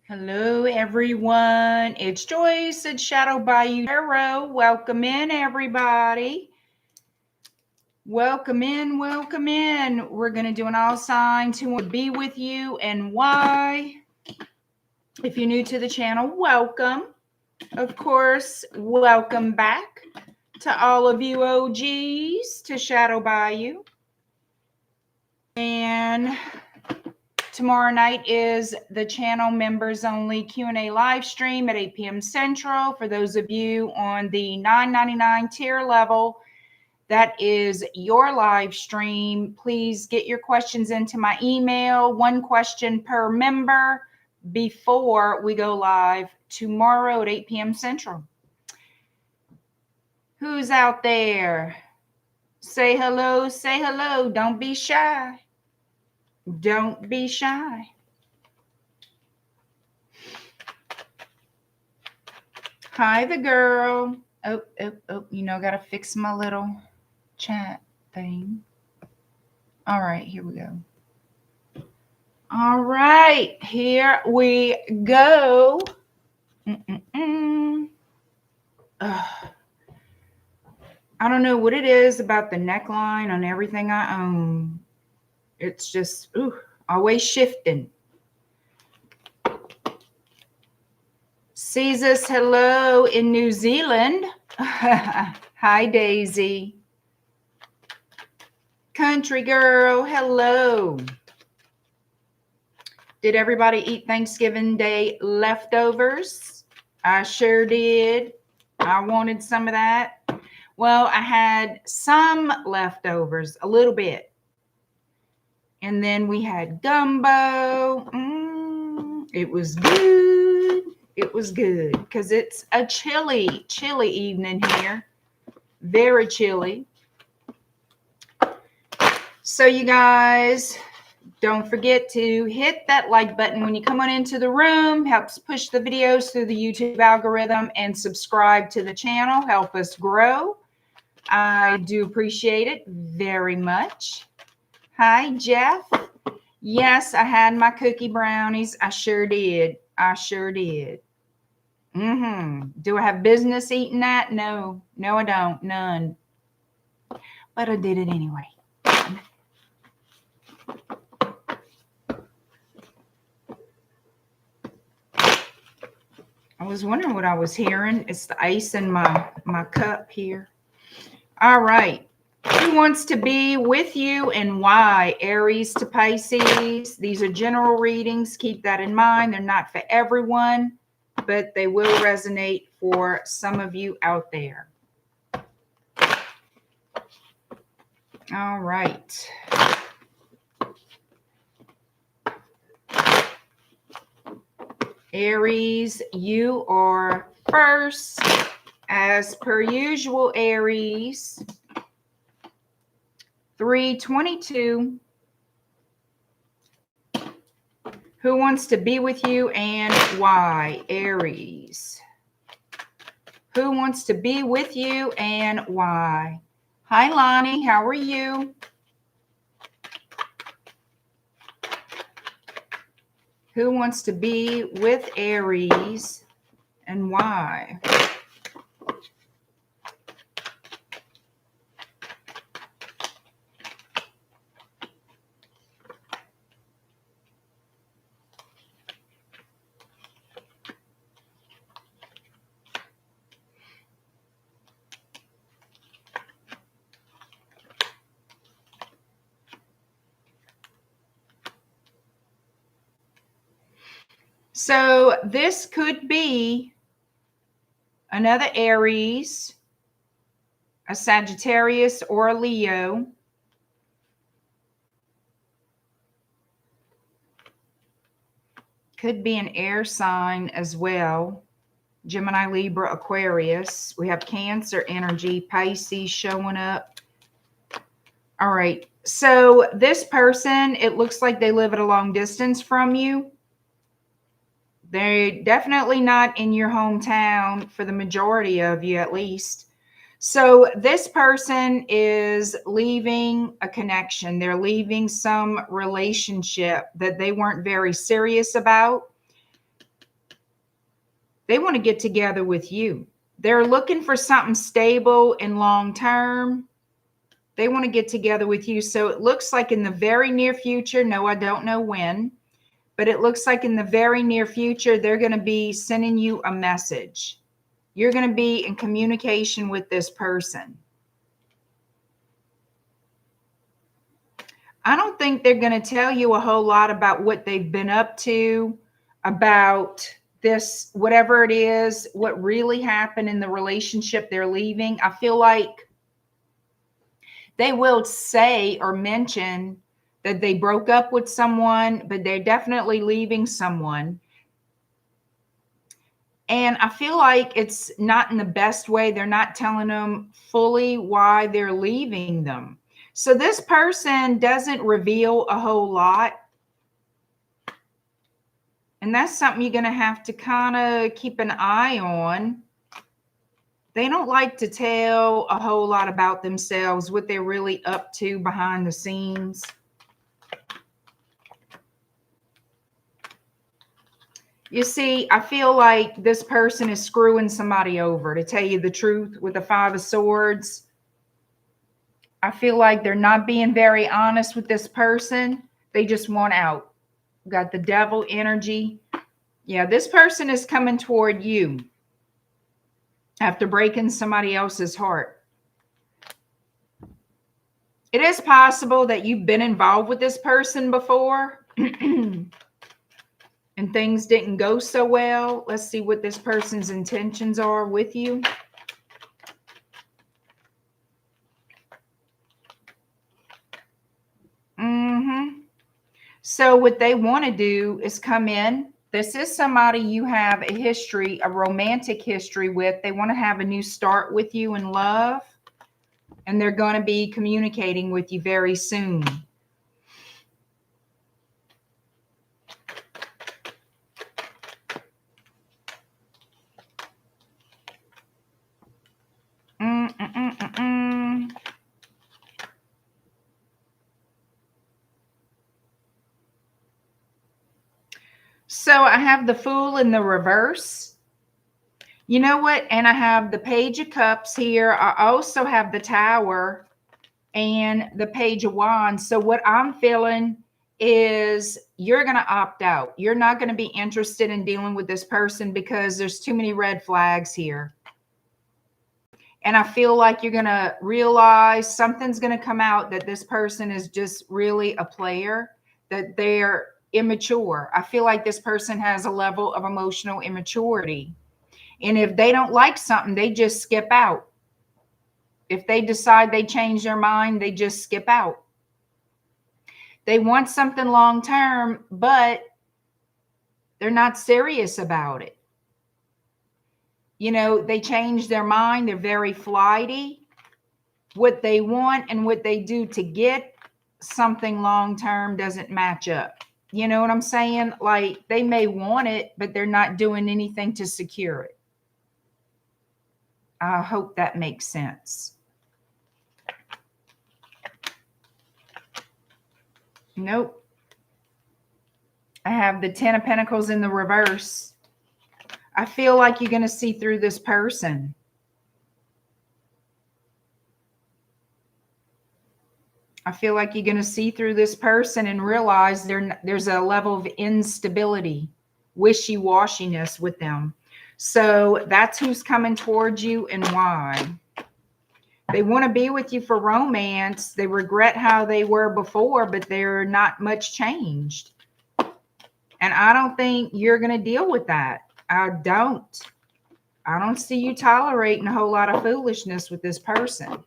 Hello, everyone. It's Joyce at Shadow Bayou Tarot. Welcome in, everybody. Welcome in, welcome in. We're going to do an all signs who want to be with you and why. If you're new to the channel, welcome. Of course, welcome back to all of you OGs to Shadow Bayou. And tomorrow night is the channel members only Q&A live stream at 8 p.m. Central. For those of you on the $9.99 tier level, that is your live stream. Please get your questions into my email, one question per member, before we go live tomorrow at 8 p.m. Central. Who's out there? Say hello, say hello. Don't be shy. Don't be shy. Hi, the girl. Oh, gotta fix my little chat thing. All right, here we go. All right, here we go. I don't know what it is about the neckline on everything I own. It's just always shifting. Sees us, hello, in New Zealand. Hi, Daisy. Country girl, hello. Did everybody eat Thanksgiving Day leftovers? I sure did. I wanted some of that. Well, I had some leftovers, a little bit. And then we had gumbo. It was good. It was good because it's a chilly evening here. Very chilly. So you guys, don't forget to hit that like button when you come on into the room. Helps push the videos through the YouTube algorithm, and subscribe to the channel. Help us grow. I do appreciate it very much. Hi, Jeff. Yes, I had my cookie brownies. I sure did. I sure did. Do I have business eating that? No, I don't. None. But I did it anyway. I was wondering what I was hearing. It's the ice in my cup here. All right. Who wants to be with you and why? Aries to Pisces. These are general readings. Keep that in mind. They're not for everyone, but they will resonate for some of you out there. All right. Aries, you are first. As per usual, Aries. 322. Who wants to be with you and why? Aries. Who wants to be with you and why? Hi, Lonnie. How are you? Who wants to be with Aries and why? So this could be another Aries, a Sagittarius, or a Leo. Could be an air sign as well. Gemini, Libra, Aquarius. We have Cancer energy, Pisces showing up. All right. So this person, it looks like they live at a long distance from you. They're definitely not in your hometown for the majority of you, at least. So this person is leaving a connection. They're leaving some relationship that they weren't very serious about. They want to get together with you. They're looking for something stable and long term. They want to get together with you. So it looks like in the very near future, no, I don't know when, but it looks like in the very near future, they're going to be sending you a message. You're going to be in communication with this person. I don't think they're going to tell you a whole lot about what they've been up to, about this, whatever it is, what really happened in the relationship they're leaving. I feel like they will say or mention that they broke up with someone, but they're definitely leaving someone. And I feel like it's not in the best way. They're not telling them fully why they're leaving them. So this person doesn't reveal a whole lot. And that's something you're going to have to kind of keep an eye on. They don't like to tell a whole lot about themselves, what they're really up to behind the scenes. You see, I feel like this person is screwing somebody over, to tell you the truth, with the Five of Swords. I feel like they're not being very honest with this person. They just want out. Got the Devil energy. Yeah, this person is coming toward you after breaking somebody else's heart. It is possible that you've been involved with this person before and things didn't go so well. Let's see what this person's intentions are with you. So what they want to do is come in. This is somebody you have a history, a romantic history with. They want to have a new start with you in love. And they're going to be communicating with you very soon. So I have the Fool in the reverse. You know what? And I have the Page of Cups here. I also have the Tower and the Page of Wands. So what I'm feeling is you're going to opt out. You're not going to be interested in dealing with this person because there's too many red flags here. And I feel like you're going to realize something's going to come out, that this person is just really a player, that they're immature. I feel like this person has a level of emotional immaturity. And if they don't like something, they just skip out. If they decide they change their mind, they just skip out. They want something long term, but they're not serious about it. You know, they change their mind. They're very flighty. What they want and what they do to get something long term doesn't match up. You know what I'm saying? Like, they may want it, but they're not doing anything to secure it. I hope that makes sense. Nope. I have the Ten of Pentacles in the reverse. I feel like you're going to see through this person. I feel like you're going to see through this person and realize there's a level of instability, wishy-washiness with them. So that's who's coming towards you and why. They want to be with you for romance. They regret how they were before, but they're not much changed. And I don't think you're going to deal with that. I don't see you tolerating a whole lot of foolishness with this person.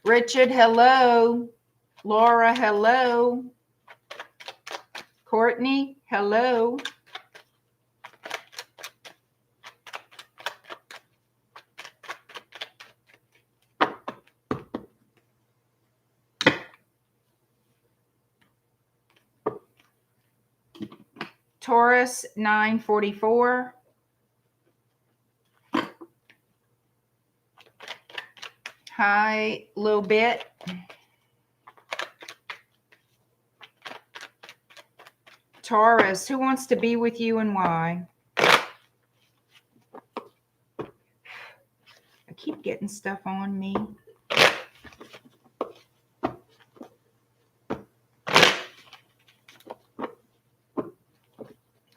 Richard, hello. Laura, hello. Courtney, hello. Taurus 944. Hi, little bit. Taurus, who wants to be with you and why? getting stuff on me.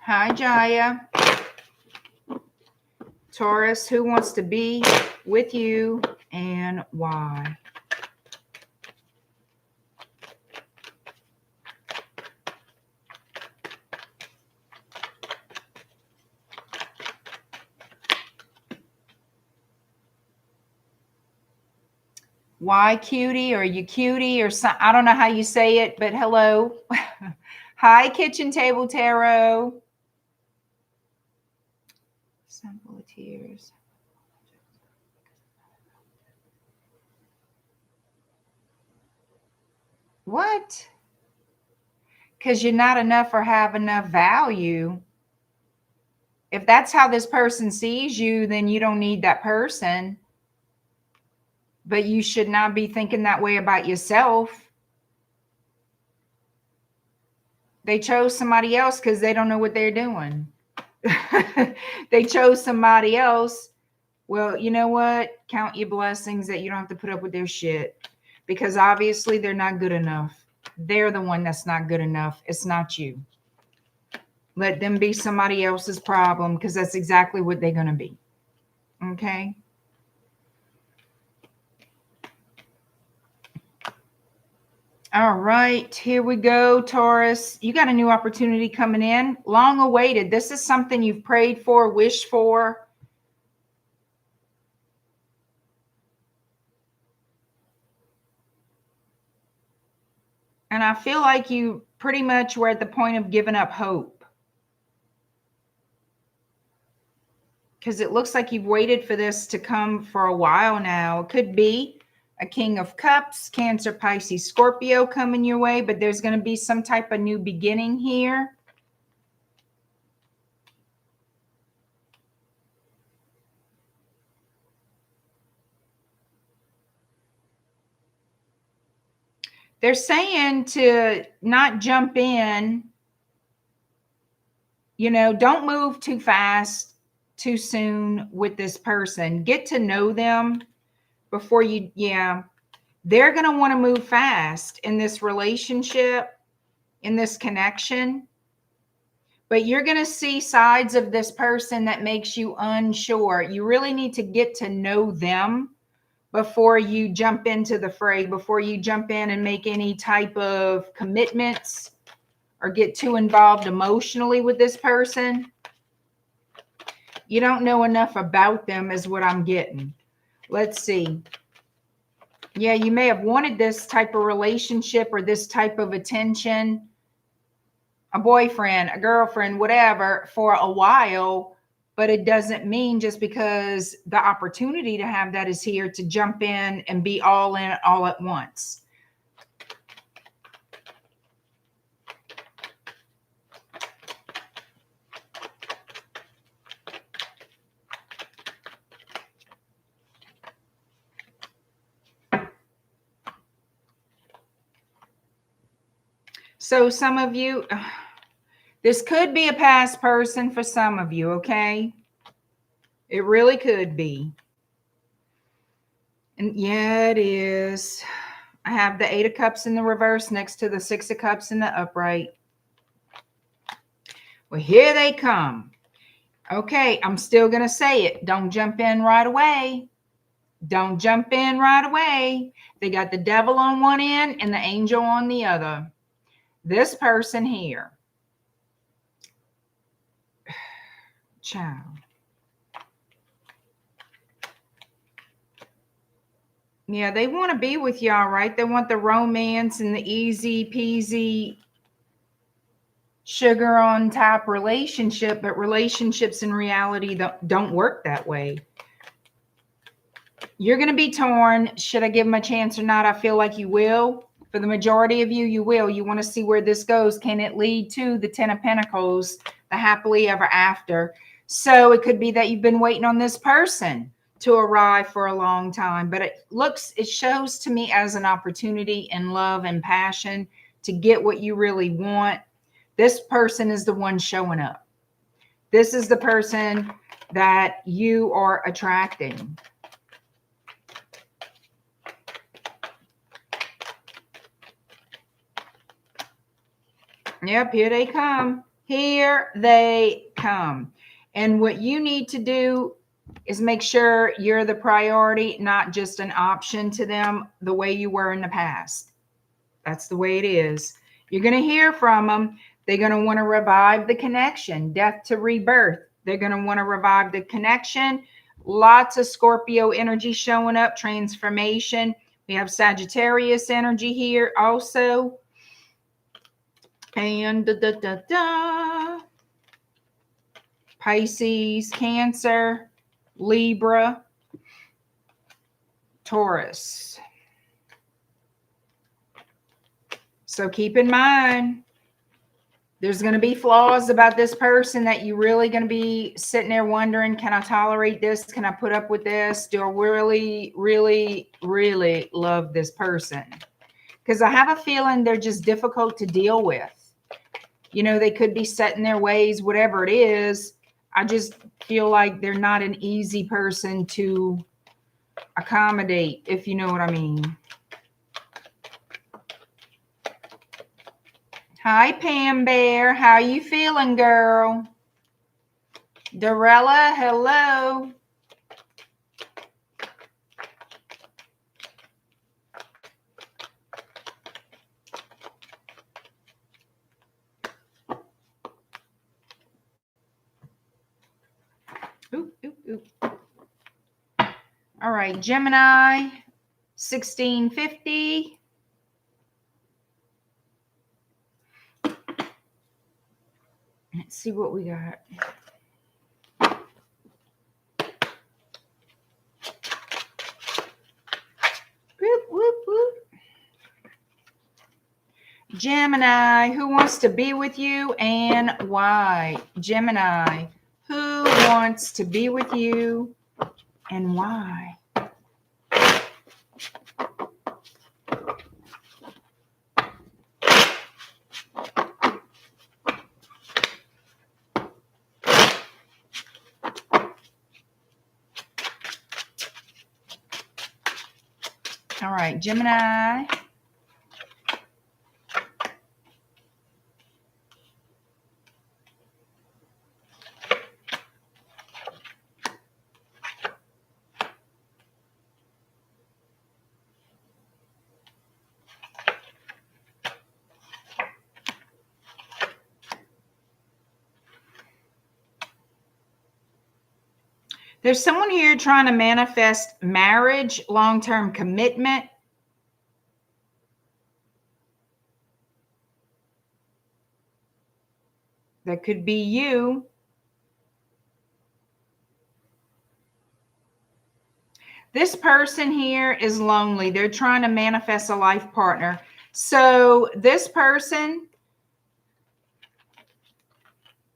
Hi, Jaya. Taurus, who wants to be with you and why? Why, cutie? Or you cutie or some, I don't know how you say it, but hello. Hi, Kitchen Table Tarot. Symbol of tears. What? Because you're not enough or have enough value. If that's how this person sees you, then you don't need that person. But you should not be thinking that way about yourself. They chose somebody else because they don't know what they're doing. They chose somebody else. Well, you know what? Count your blessings that you don't have to put up with their shit. Because obviously they're not good enough. They're the one that's not good enough. It's not you. Let them be somebody else's problem because that's exactly what they're going to be. Okay? All right, here we go, Taurus. You got a new opportunity coming in. Long awaited. This is something you've prayed for, wished for. And I feel like you pretty much were at the point of giving up hope. Because it looks like you've waited for this to come for a while now. It could be a King of Cups, Cancer, Pisces, Scorpio coming your way, but there's going to be some type of new beginning here. They're saying to not jump in, you know, don't move too fast, too soon with this person. Get to know them before you, they're going to want to move fast in this relationship, in this connection. But you're going to see sides of this person that makes you unsure. You really need to get to know them before you jump into the fray, before you jump in and make any type of commitments or get too involved emotionally with this person. You don't know enough about them is what I'm getting. Let's see. Yeah, you may have wanted this type of relationship or this type of attention, a boyfriend, a girlfriend, whatever, for a while, but it doesn't mean just because the opportunity to have that is here to jump in and be all in all at once. So some of you, this could be a past person for some of you, okay? It really could be. And yeah, it is. I have the 8 of Cups in the reverse next to the 6 of Cups in the upright. Well, here they come. Okay, I'm still going to say it. Don't jump in right away. Don't jump in right away. They got the devil on one end and the angel on the other. This person here. Child. Yeah, they want to be with y'all, right? They want the romance and the easy peasy sugar on top relationship, but relationships in reality don't work that way. You're going to be torn. Should I give them a chance or not? I feel like you will. For the majority of you, you will. You want to see where this goes. Can it lead to the 10 of Pentacles, the happily ever after? So it could be that you've been waiting on this person to arrive for a long time, but it shows to me as an opportunity and love and passion to get what you really want. This person is the one showing up. This is the person that you are attracting. Yep, here they come. Here they come. And what you need to do is make sure you're the priority, not just an option to them the way you were in the past. That's the way it is. You're going to hear from them. They're going to want to revive the connection, death to rebirth. They're going to want to revive the connection. Lots of Scorpio energy showing up, transformation. We have Sagittarius energy here also. And Pisces, Cancer, Libra, Taurus. So keep in mind, there's going to be flaws about this person that you're really going to be sitting there wondering, can I tolerate this? Can I put up with this? Do I really, really, really love this person? Because I have a feeling they're just difficult to deal with. You know, they could be set in their ways, whatever it is. I just feel like they're not an easy person to accommodate, if you know what I mean. Hi, Pam Bear. How you feeling, girl? Dorella, hello. Ooh, ooh, ooh. All right, Gemini, 1650. Let's see what we got. Whoop, whoop, whoop. Gemini, who wants to be with you and why? Gemini, who wants to be with you and why? All right, Gemini. There's someone here trying to manifest marriage, long-term commitment. That could be you. This person here is lonely. They're trying to manifest a life partner. So this person,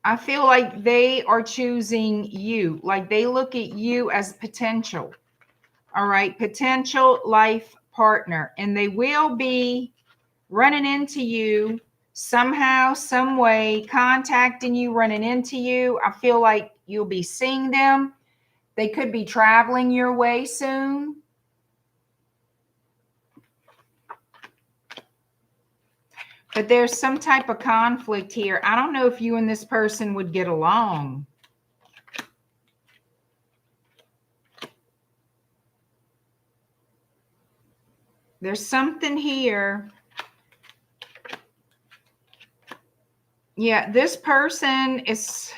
I feel like they are choosing you. Like they look at you as potential. All right, potential life partner. And they will be running into you somehow, some way, contacting you, running into you. I feel like you'll be seeing them. They could be traveling your way soon. But there's some type of conflict here. I don't know if you and this person would get along. There's something here. Yeah, this person is,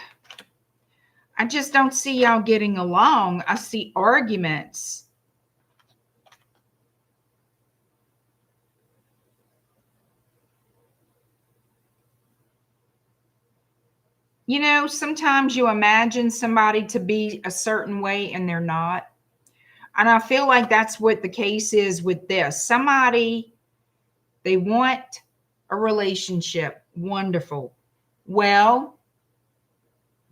I just don't see y'all getting along. I see arguments. You know, sometimes you imagine somebody to be a certain way and they're not. And I feel like that's what the case is with this. Somebody, they want a relationship. Wonderful. Well,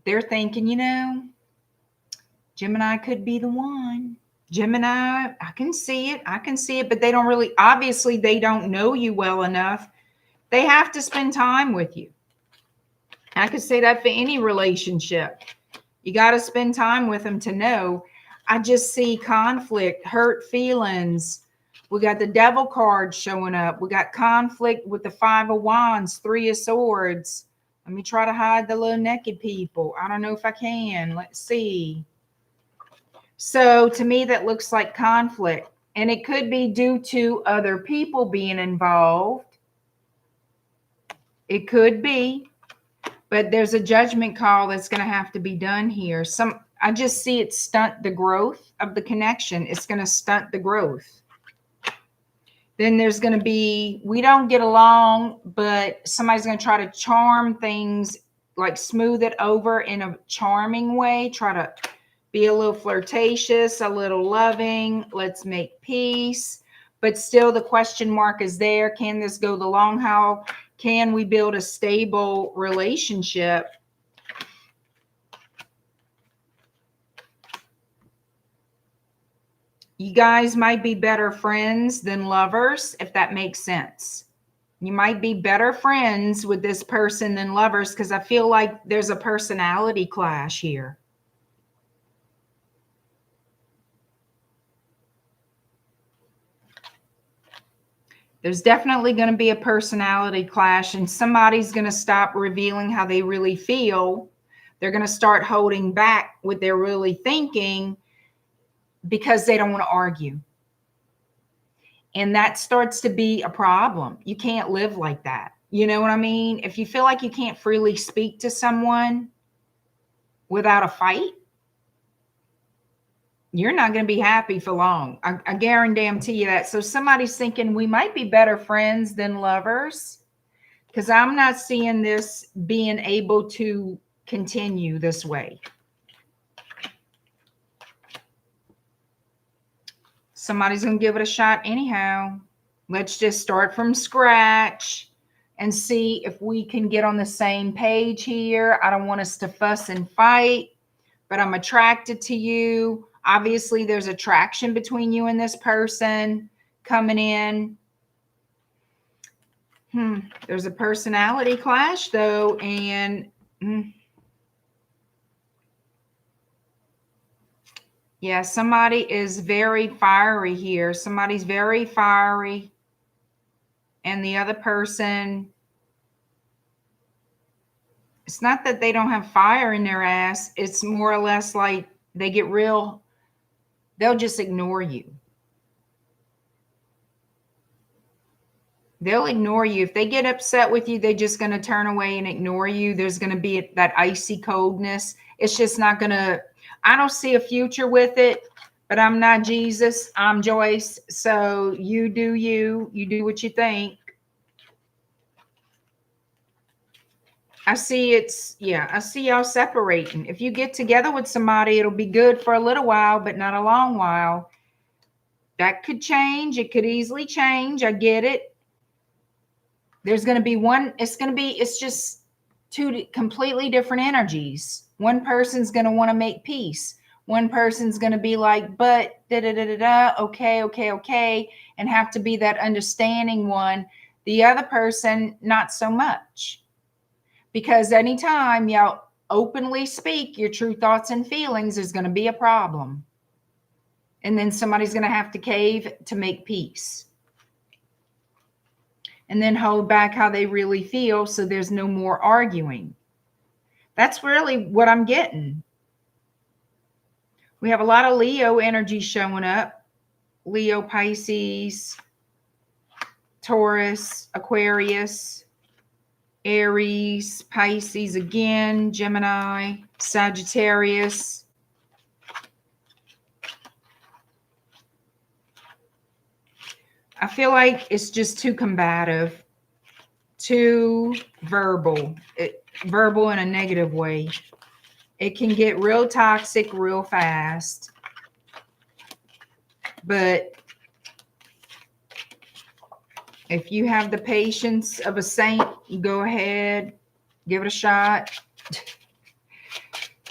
they're thinking, you know, Gemini could be the one. Gemini, I can see it. I can see it. But they don't really, obviously, they don't know you well enough. They have to spend time with you. I could say that for any relationship. You got to spend time with them to know. I just see conflict, hurt feelings, We got the Devil card showing up. We got conflict with the Five of Wands, Three of Swords. Let me try to hide the little naked people. I don't know if I can. Let's see. So to me, that looks like conflict. And it could be due to other people being involved. It could be. But there's a judgment call that's going to have to be done here. I just see it stunt the growth of the connection. It's going to stunt the growth. Then there's going to be, we don't get along, but somebody's going to try to charm things, like smooth it over in a charming way. Try to be a little flirtatious, a little loving. Let's make peace. But still the question mark is there. Can this go the long haul? Can we build a stable relationship? You guys might be better friends than lovers, if that makes sense. You might be better friends with this person than lovers, because I feel like there's a personality clash here. There's definitely going to be a personality clash, and somebody's going to stop revealing how they really feel. They're going to start holding back what they're really thinking because they don't want to argue. And that starts to be a problem. You can't live like that. You know what I mean? If you feel like you can't freely speak to someone without a fight, you're not going to be happy for long. I guarantee you that. So somebody's thinking we might be better friends than lovers, because I'm not seeing this being able to continue this way. Somebody's going to give it a shot anyhow. Let's just start from scratch and see if we can get on the same page here. I don't want us to fuss and fight, but I'm attracted to you. Obviously, there's attraction between you and this person coming in. There's a personality clash, though, and yeah, somebody is very fiery here. Somebody's very fiery, and the other person, it's not that they don't have fire in their ass. It's more or less like they get real, they'll just ignore you. They'll ignore you. If they get upset with you, they're just going to turn away and ignore you. There's going to be that icy coldness. It's just not going to, I don't see a future with it, but I'm not Jesus. I'm Joyce. So you do you. You do what you think. I see I see y'all separating. If you get together with somebody, it'll be good for a little while, but not a long while. That could change. It could easily change. I get it. There's going to be one, it's just two completely different energies. One person's going to want to make peace. One person's going to be like, but okay, and have to be that understanding one. The other person, not so much. Because anytime y'all openly speak your true thoughts and feelings, there's going to be a problem. And then somebody's going to have to cave to make peace. And then hold back how they really feel, so there's no more arguing. That's really what I'm getting. We have a lot of Leo energy showing up. Leo, Pisces, Taurus, Aquarius, Aries, Pisces again, Gemini, Sagittarius. I feel like it's just too combative, too verbal, verbal in a negative way. It can get real toxic real fast. But if you have the patience of a saint, you go ahead, give it a shot.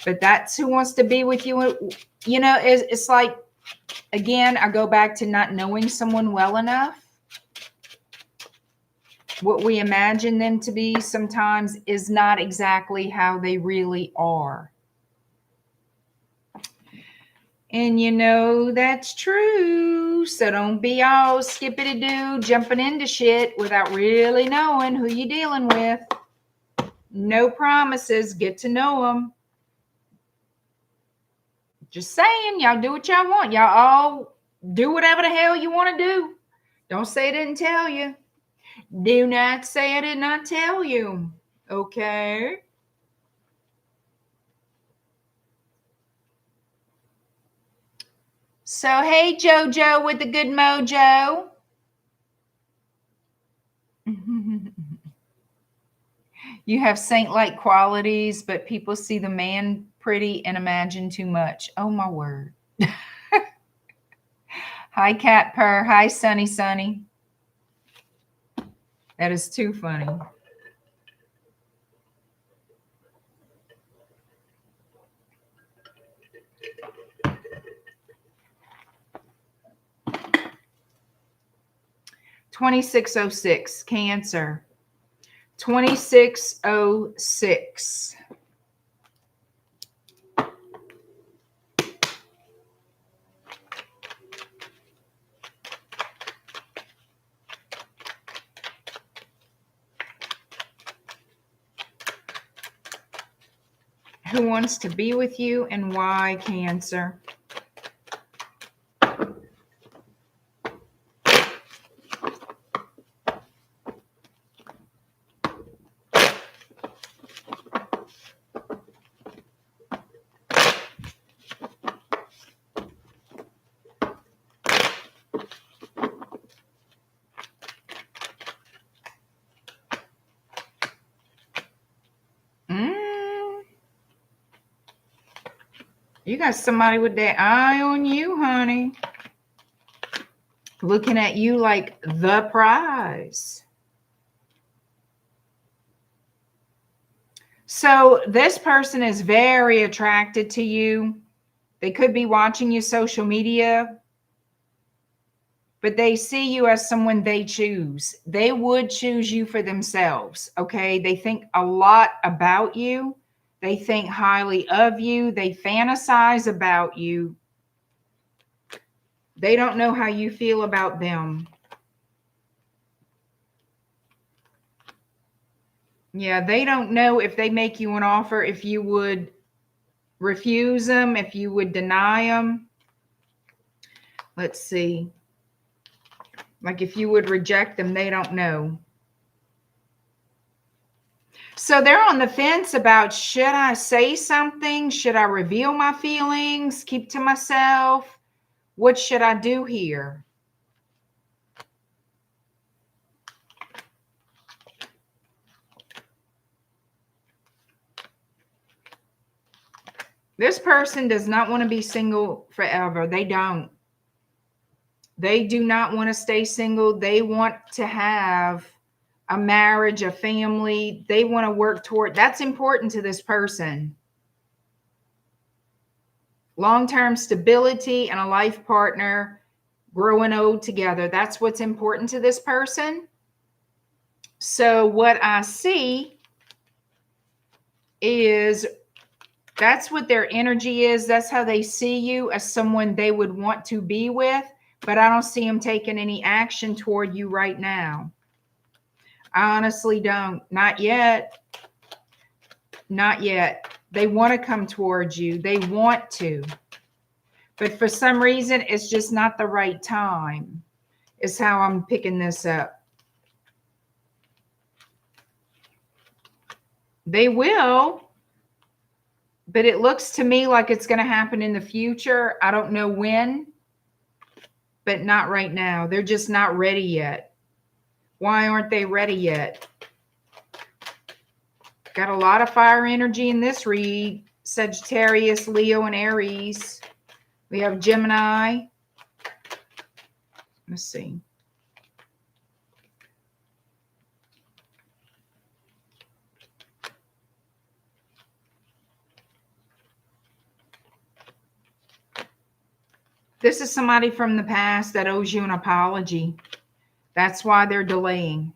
But that's who wants to be with you. You know, it's like, again, I go back to not knowing someone well enough. What we imagine them to be sometimes is not exactly how they really are. And you know that's true. So don't be all skippity-doo jumping into shit without really knowing who you're dealing with. No promises. Get to know them. Just saying, y'all do what y'all want. Y'all all do whatever the hell you want to do. Don't say I didn't tell you. Do not say I did not tell you. Okay? So, hey, JoJo with the good mojo. You have saint-like qualities, but people see the man pretty and imagine too much. Oh, my word. Hi, Cat Purr. Hi, Sunny Sunny. That is too funny. $2606 Cancer. 2606. Who wants to be with you and why, Cancer? You got somebody with that eye on you, honey. Looking at you like the prize. So this person is very attracted to you. They could be watching you social media, but they see you as someone they choose. They would choose you for themselves, okay? They think a lot about you. They think highly of you. They fantasize about you. They don't know how you feel about them. Yeah, they don't know if they make you an offer, if you would refuse them, if you would deny them. Let's see. Like if you would reject them, they don't know. So they're on the fence about, should I say something? Should I reveal my feelings? Keep to myself? What should I do here? This person does not want to be single forever. They don't. They do not want to stay single. They want to have a marriage, a family. They want to work toward. That's important to this person. Long-term stability and a life partner, growing old together. That's what's important to this person. So what I see is that's what their energy is. That's how they see you, as someone they would want to be with. But I don't see them taking any action toward you right now. I honestly don't. Not yet. Not yet. They want to come towards you. They want to. But for some reason, it's just not the right time, is how I'm picking this up. They will. But it looks to me like it's going to happen in the future. I don't know when, but not right now. They're just not ready yet. Why aren't they ready yet? Got a lot of fire energy in this read. Sagittarius, Leo, and Aries. We have Gemini. Let's see. This is somebody from the past that owes you an apology. That's why they're delaying.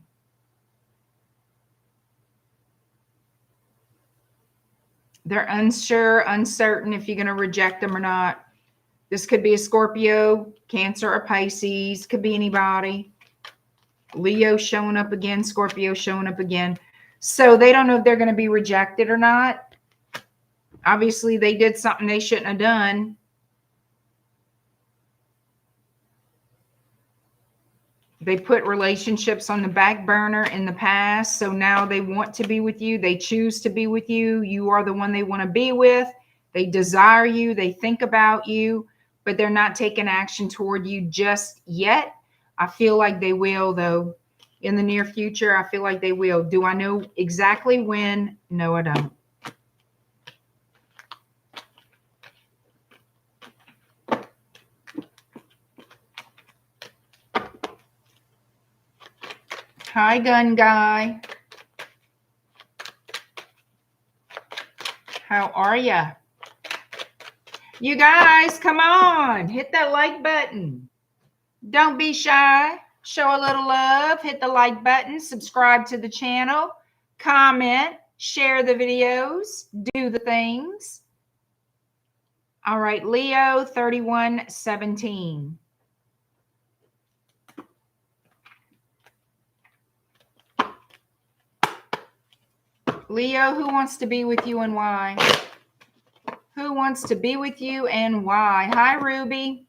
They're unsure, uncertain if you're going to reject them or not. This could be a Scorpio, Cancer, or Pisces. Could be anybody. Leo showing up again, Scorpio showing up again. So they don't know if they're going to be rejected or not. Obviously, they did something they shouldn't have done. They put relationships on the back burner in the past. So now they want to be with you. They choose to be with you. You are the one they want to be with. They desire you. They think about you, but they're not taking action toward you just yet. I feel like they will, though. In the near future, I feel like they will. Do I know exactly when? No, I don't. Hi, gun guy. How are ya? You guys, come on. Hit that like button. Don't be shy. Show a little love. Hit the like button. Subscribe to the channel. Comment. Share the videos. Do the things. All right, Leo 3117. Leo, who wants to be with you and why? Who wants to be with you and why? Hi, Ruby.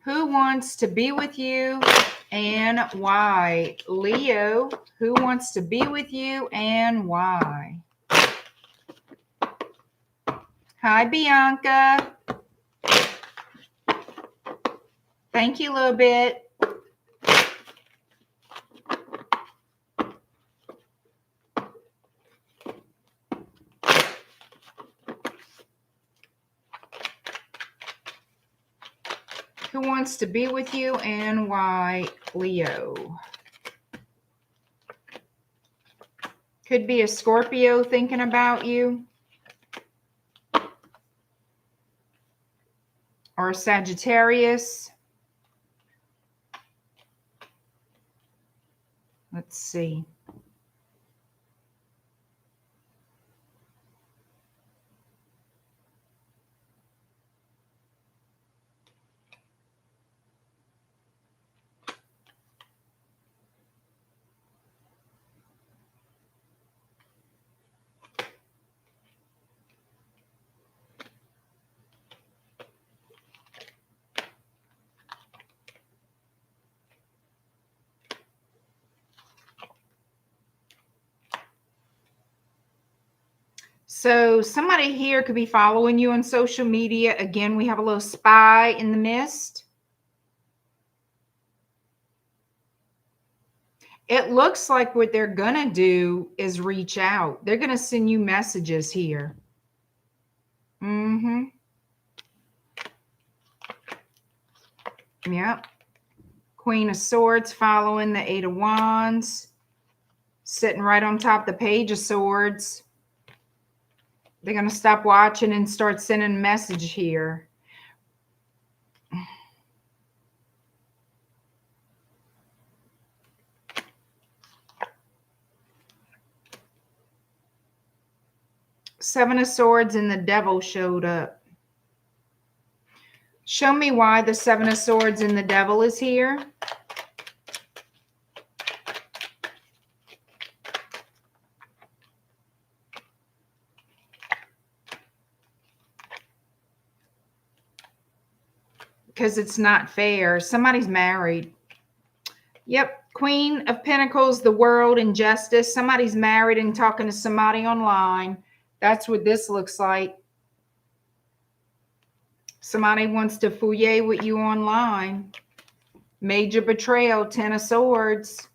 Who wants to be with you and why? Leo, who wants to be with you and why? Hi, Bianca. Thank you a little bit. Who wants to be with you and why? Leo. Could be a Scorpio thinking about you. Or a Sagittarius. Let's see. So somebody here could be following you on social media. Again, we have a little spy in the mist. It looks like what they're going to do is reach out. They're going to send you messages here. Yep. Queen of Swords following the Eight of Wands. Sitting right on top of the Page of Swords. They're going to stop watching and start sending a message here. Seven of Swords and the Devil showed up. Show me why the Seven of Swords and the Devil is here. Because it's not fair. Somebody's married. Yep. Queen of Pentacles, the World, and Justice. Somebody's married and talking to somebody online. That's what this looks like. Somebody wants to fouiller with you online. Major betrayal, Ten of Swords.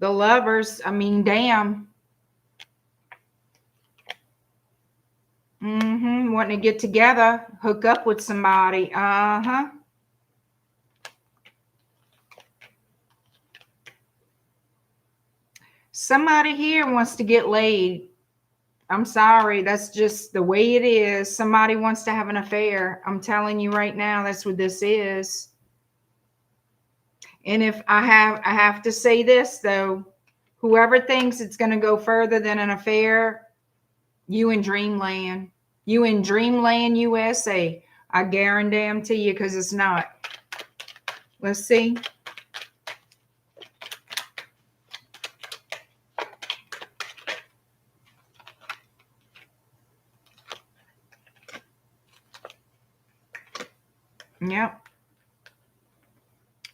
The Lovers, I mean, damn. Wanting to get together, hook up with somebody. Somebody here wants to get laid. I'm sorry. That's just the way it is. Somebody wants to have an affair. I'm telling you right now, that's what this is. And if I have to say this, though, Whoever thinks it's going to go further than an affair, you in dreamland. You in dreamland, USA. I guarantee you, because it's not. Let's see. Yep.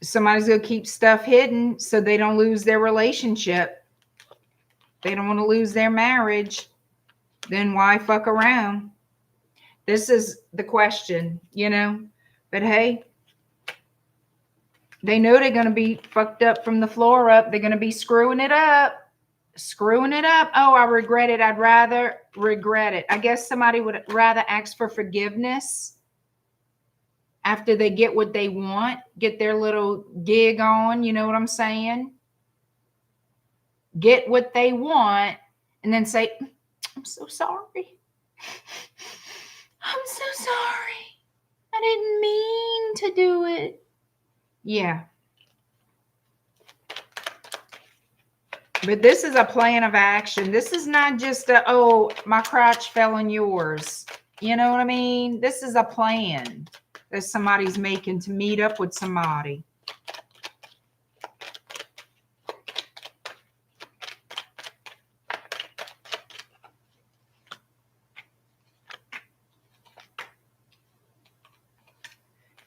Somebody's going to keep stuff hidden so they don't lose their relationship. They don't want to lose their marriage. Then why fuck around? This is the question, you know. But hey, they know they're going to be fucked up from the floor up. They're going to be screwing it up. Screwing it up. Oh, I regret it. I'd rather regret it. I guess somebody would rather ask for forgiveness after they get what they want, get their little gig on, you know what I'm saying? Get what they want and then say, I'm so sorry. I'm so sorry. I didn't mean to do it. Yeah. But this is a plan of action. This is not just a, oh, my crotch fell on yours. You know what I mean? This is a plan that somebody's making to meet up with somebody.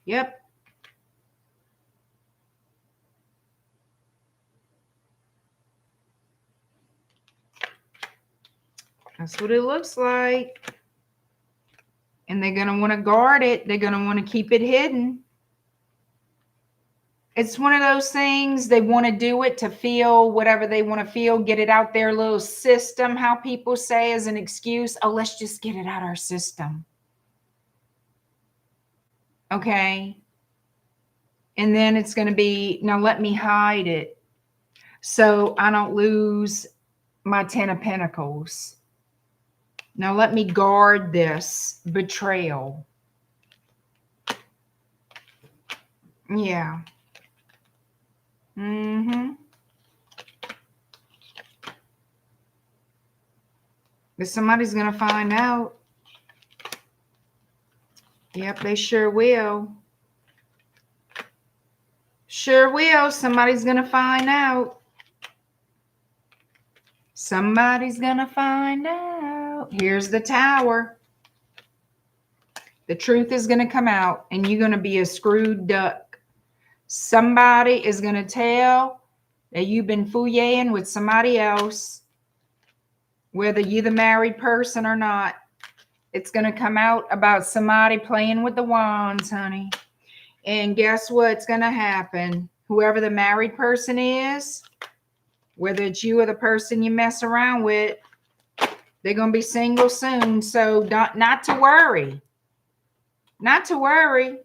Yep. That's what it looks like. And they're going to want to guard it. They're going to want to keep it hidden. It's one of those things, they want to do it to feel whatever they want to feel, get it out their little system, how people say as an excuse, oh, let's just get it out our system. Okay. And then it's going to be, now let me hide it so I don't lose my 10 of Pentacles. Now let me guard this betrayal. Yeah. But somebody's going to find out. Yep, they sure will. Sure will. Somebody's going to find out. Somebody's going to find out. Here's the Tower. The truth is going to come out, and you're going to be a screwed duck. Somebody is going to tell that you've been fooying with somebody else, whether you're the married person or not. It's going to come out about somebody playing with the wands, honey. And guess what's going to happen? Whoever the married person is, whether it's you or the person you mess around with, they're going to be single soon. So not to worry. Not to worry.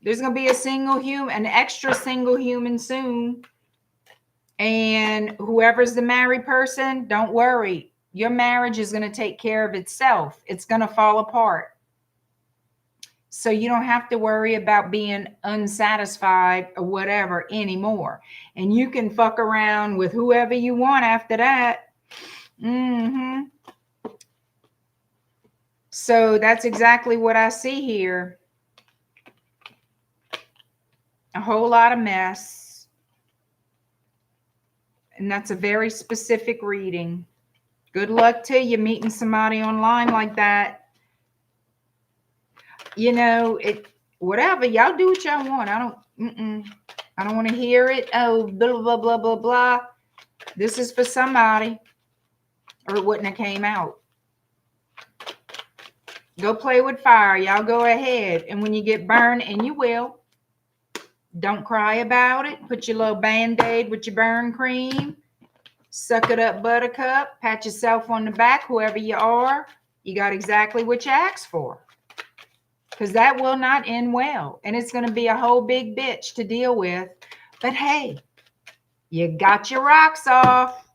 There's going to be a single human, an extra single human soon. And whoever's the married person, don't worry. Your marriage is going to take care of itself. It's going to fall apart. So you don't have to worry about being unsatisfied or whatever anymore. And you can fuck around with whoever you want after that. So that's exactly what I see here. A whole lot of mess. And that's a very specific reading. Good luck to you meeting somebody online like that. You know, whatever. Y'all do what y'all want. I don't want to hear it. Oh, blah, blah, blah, blah, blah. This is for somebody, or it wouldn't have came out. Go play with fire. Y'all go ahead. And when you get burned, and you will, don't cry about it. Put your little Band-Aid with your burn cream. Suck it up, buttercup. Pat yourself on the back, whoever you are. You got exactly what you asked for. Because that will not end well. And it's going to be a whole big bitch to deal with. But hey, you got your rocks off.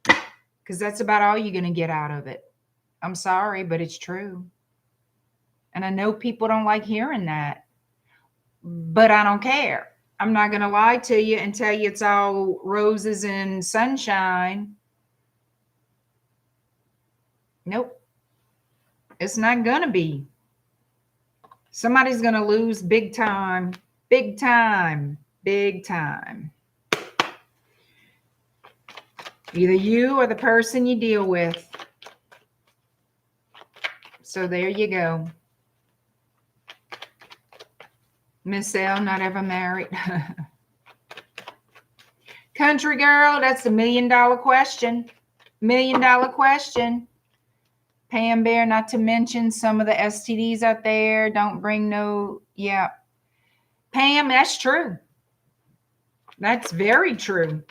Because that's about all you're going to get out of it. I'm sorry, but it's true. And I know people don't like hearing that. But I don't care. I'm not going to lie to you and tell you it's all roses and sunshine. Nope. It's not going to be. Somebody's going to lose big time, big time, big time. Either you or the person you deal with. So there you go. Miss L, not ever married. Country girl, that's the $1 million question. $1 million question. Pam Bear, not to mention some of the STDs out there. Don't bring no, yeah. Pam, that's true. That's very true.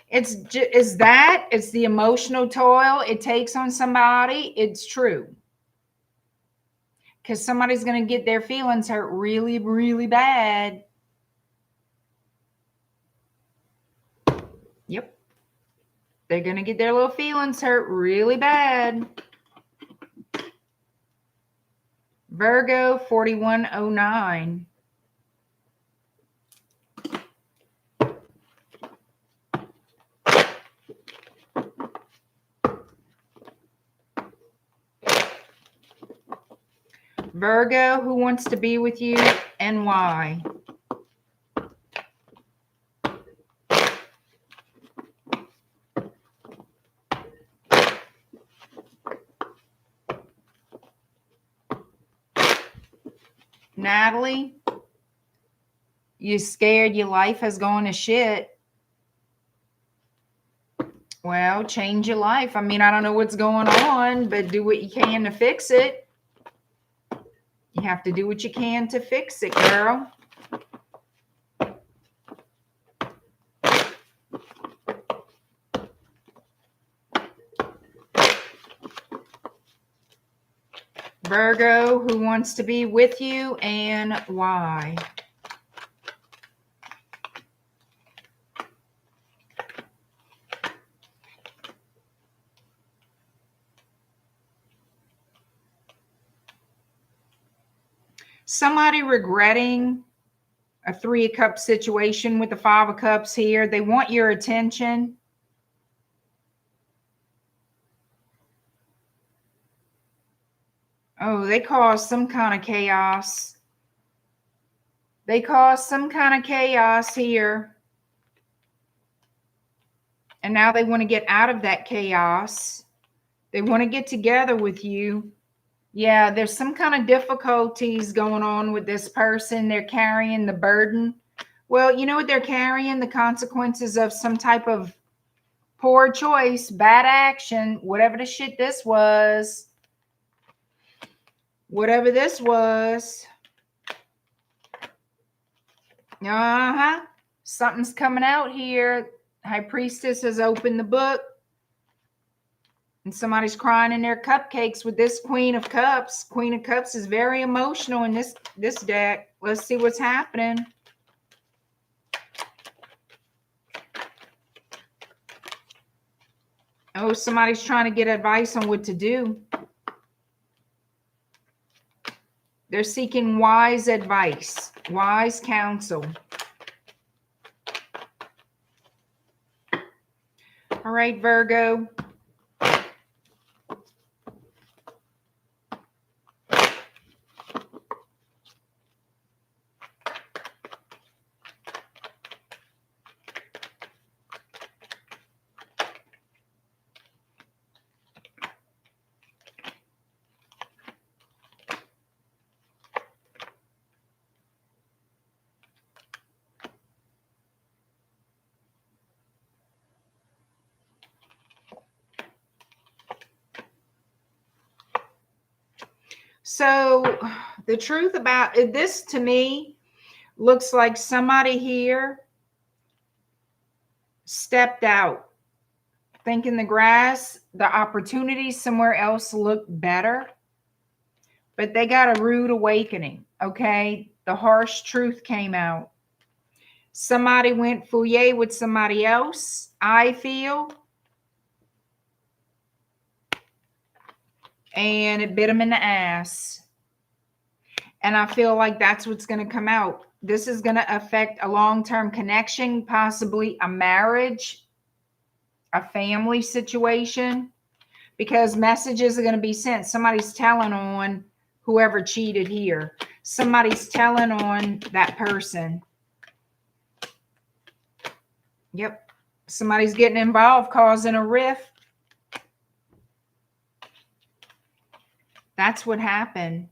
It's the emotional toil it takes on somebody. It's true. Because somebody's going to get their feelings hurt really, really bad. Yep. They're going to get their little feelings hurt really bad. Virgo 4109. Virgo, who wants to be with you and why? Natalie, you scared your life has gone to shit. Well, change your life. I mean, I don't know what's going on, but do what you can to fix it. You have to do what you can to fix it, girl. Virgo, who wants to be with you and why? Somebody regretting a 3 of Cups situation with the 5 of Cups here. They want your attention. Oh, they caused some kind of chaos. They caused some kind of chaos here. And now they want to get out of that chaos. They want to get together with you. Yeah, there's some kind of difficulties going on with this person. They're carrying the burden. Well, you know what they're carrying? The consequences of some type of poor choice, bad action, whatever the shit this was. Whatever this was. Uh-huh. Something's coming out here. High Priestess has opened the book. And somebody's crying in their cupcakes with this Queen of Cups. Queen of Cups is very emotional in this deck. Let's see what's happening. Oh, somebody's trying to get advice on what to do. They're seeking wise advice, wise counsel. All right, Virgo. So the truth about this to me looks like somebody here stepped out, thinking the grass, the opportunities somewhere else look better, but they got a rude awakening, okay? The harsh truth came out. Somebody went fouillé with somebody else, I feel, and it bit them in the ass. And I feel like that's what's going to come out. This is going to affect a long-term connection, possibly a marriage, a family situation, because messages are going to be sent. Somebody's telling on whoever cheated here. Somebody's telling on that person. Yep. Somebody's getting involved, causing a rift. That's what happened.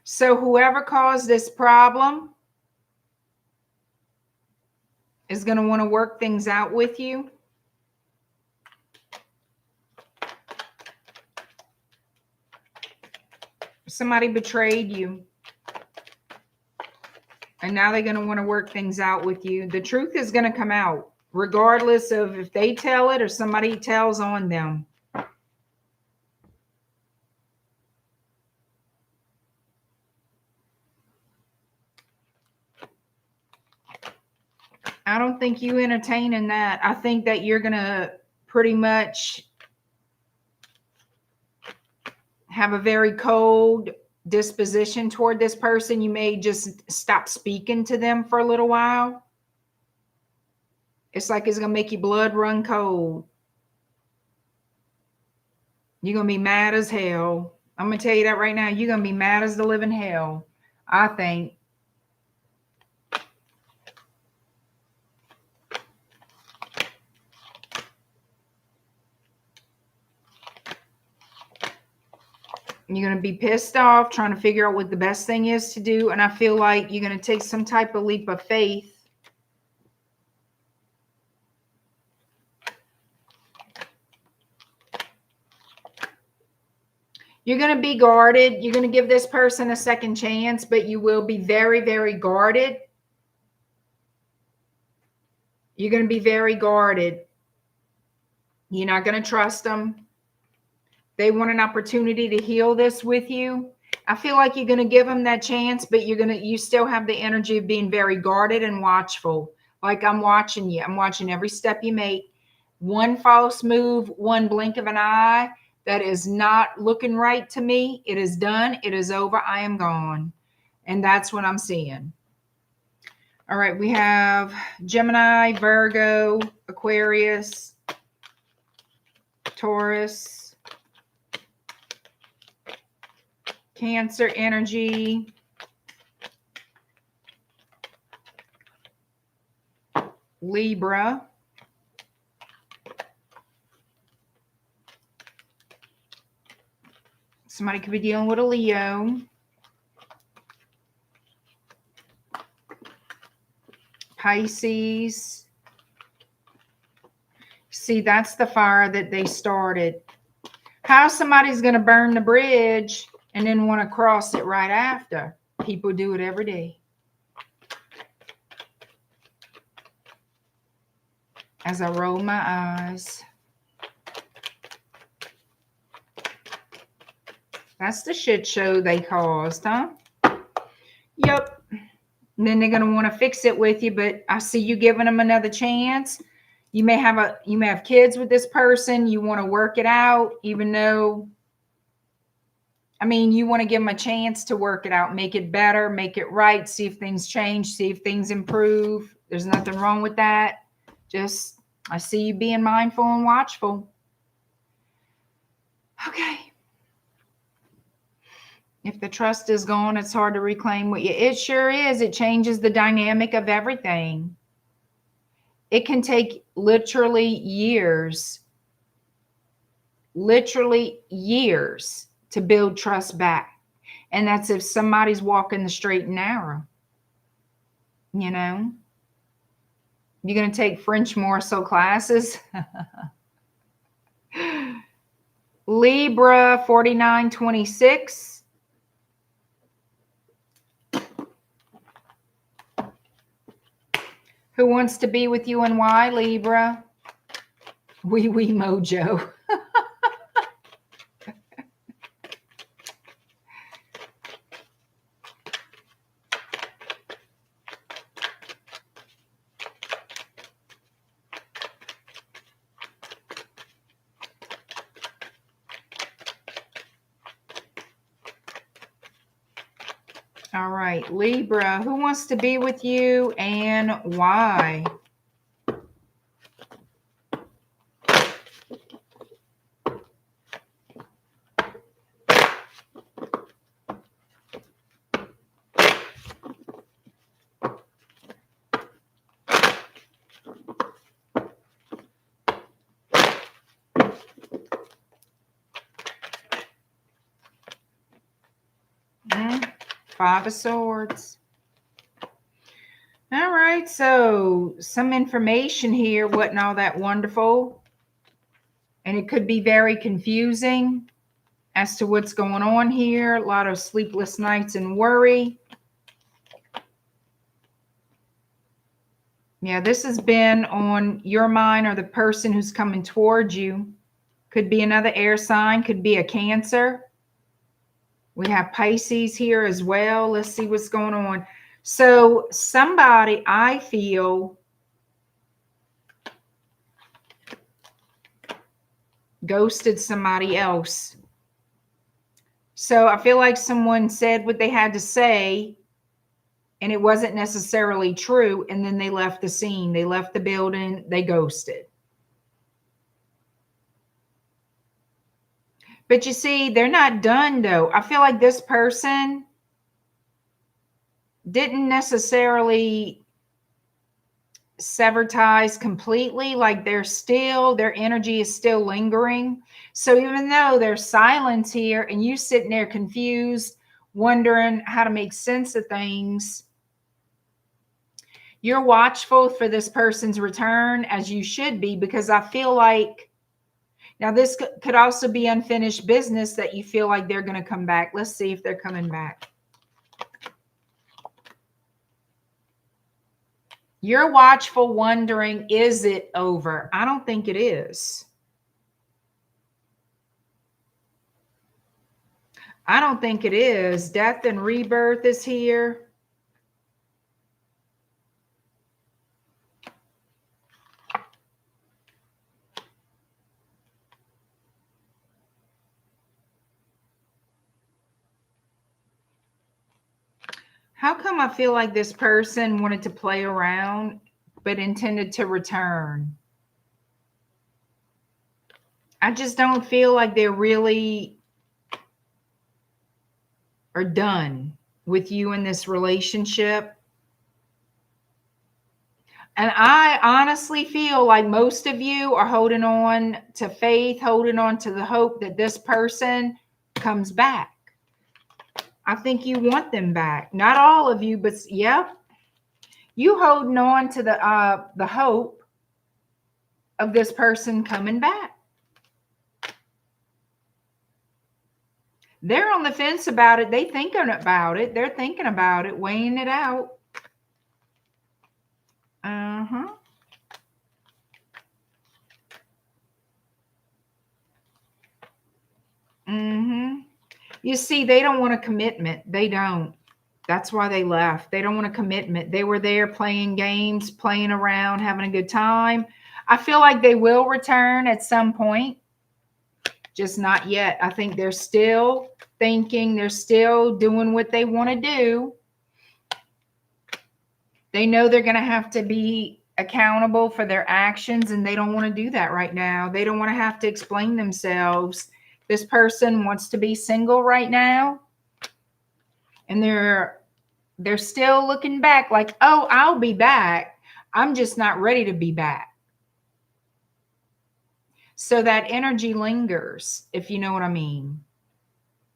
So whoever caused this problem is going to want to work things out with you. Somebody betrayed you. And now they're going to want to work things out with you. The truth is going to come out, regardless of if they tell it or somebody tells on them. I don't think you entertaining that. I think that you're going to pretty much have a very cold disposition toward this person. You may just stop speaking to them for a little while. It's like it's going to make your blood run cold. You're going to be mad as hell. I'm going to tell you that right now. You're going to be mad as the living hell, I think. You're going to be pissed off, trying to figure out what the best thing is to do. And I feel like you're going to take some type of leap of faith. You're going to be guarded. You're going to give this person a second chance, but you will be very, very guarded. You're going to be very guarded. You're not going to trust them. They want an opportunity to heal this with you. I feel like you're going to give them that chance, but you still have the energy of being very guarded and watchful. Like, I'm watching you. I'm watching every step you make. One false move, one blink of an eye, that is not looking right to me. It is done. It is over. I am gone. And that's what I'm seeing. All right. We have Gemini, Virgo, Aquarius, Taurus, Cancer energy, Libra, somebody could be dealing with a Leo, Pisces. See, that's the fire that they started. How somebody's going to burn the bridge and then want to cross it right after. People do it every day. As I roll my eyes. That's the shit show they caused, huh? Yep. And then they're going to want to fix it with you, but I see you giving them another chance. You may have kids with this person. You want to work it out, even though, I mean, you want to give them a chance to work it out, make it better, make it right, see if things change, see if things improve. There's nothing wrong with that. Just, I see you being mindful and watchful. Okay. If the trust is gone, it's hard to reclaim what you, it sure is. It changes the dynamic of everything. It can take literally years to build trust back. And that's if somebody's walking the straight and narrow. You know, you're going to take French morsel classes. Libra 4926. Who wants to be with you and why, Libra? Wee wee mojo. All right, Libra, who wants to be with you and why? Five of Swords. All right, so some information here wasn't all that wonderful. And it could be very confusing as to what's going on here. A lot of sleepless nights and worry. Yeah, this has been on your mind or the person who's coming towards you. Could be another air sign, could be a Cancer. We have Pisces here as well. Let's see what's going on. So somebody, I feel, ghosted somebody else. So I feel like someone said what they had to say and it wasn't necessarily true. And then they left the scene. They left the building. They ghosted. But you see, they're not done though. I feel like this person didn't necessarily sever ties completely. Like their energy is still lingering. So even though there's silence here and you sitting there confused, wondering how to make sense of things, you're watchful for this person's return, as you should be, because I feel like, now this could also be unfinished business that you feel like they're going to come back. Let's see if they're coming back. You're watchful, wondering, is it over? I don't think it is. I don't think it is. Death and rebirth is here. How come I feel like this person wanted to play around but intended to return? I just don't feel like they really are done with you in this relationship. And I honestly feel like most of you are holding on to faith, holding on to the hope that this person comes back. I think you want them back. Not all of you, but yeah, you holding on to the hope of this person coming back. They're on the fence about it. They're thinking about it. They're thinking about it, weighing it out. You see, they don't want a commitment. They don't. That's why they left. They don't want a commitment. They were there playing games, playing around, having a good time. I feel like they will return at some point, just not yet. I think they're still thinking. They're still doing what they want to do. They know they're going to have to be accountable for their actions, and they don't want to do that right now. They don't want to have to explain themselves. This person wants to be single right now, and they're still looking back like, oh, I'll be back. I'm just not ready to be back. So that energy lingers, if you know what I mean.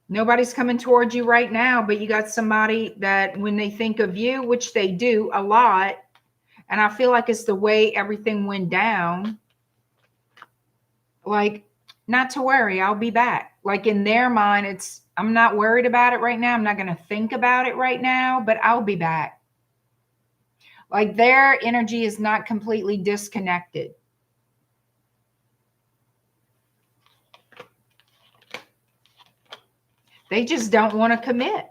Nobody's coming towards you right now, but you got somebody that when they think of you, which they do a lot, and I feel like it's the way everything went down, like, not to worry, I'll be back. Like in their mind, it's, I'm not worried about it right now. I'm not going to think about it right now, but I'll be back. Like their energy is not completely disconnected. They just don't want to commit.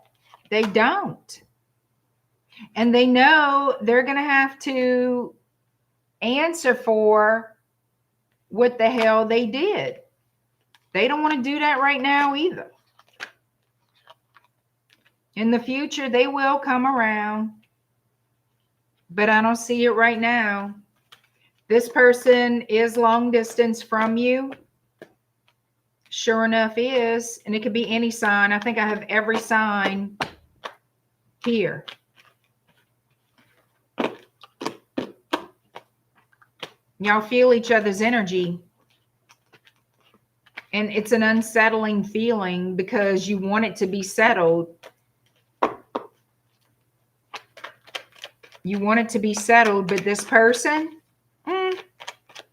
They don't. And they know they're going to have to answer for what the hell they did. They don't want to do that right now either. In the future, they will come around, but I don't see it right now. This person is long distance from you. Sure enough is, and it could be any sign. I think I have every sign here. Y'all feel each other's energy. And it's an unsettling feeling because you want it to be settled. You want it to be settled, but this person,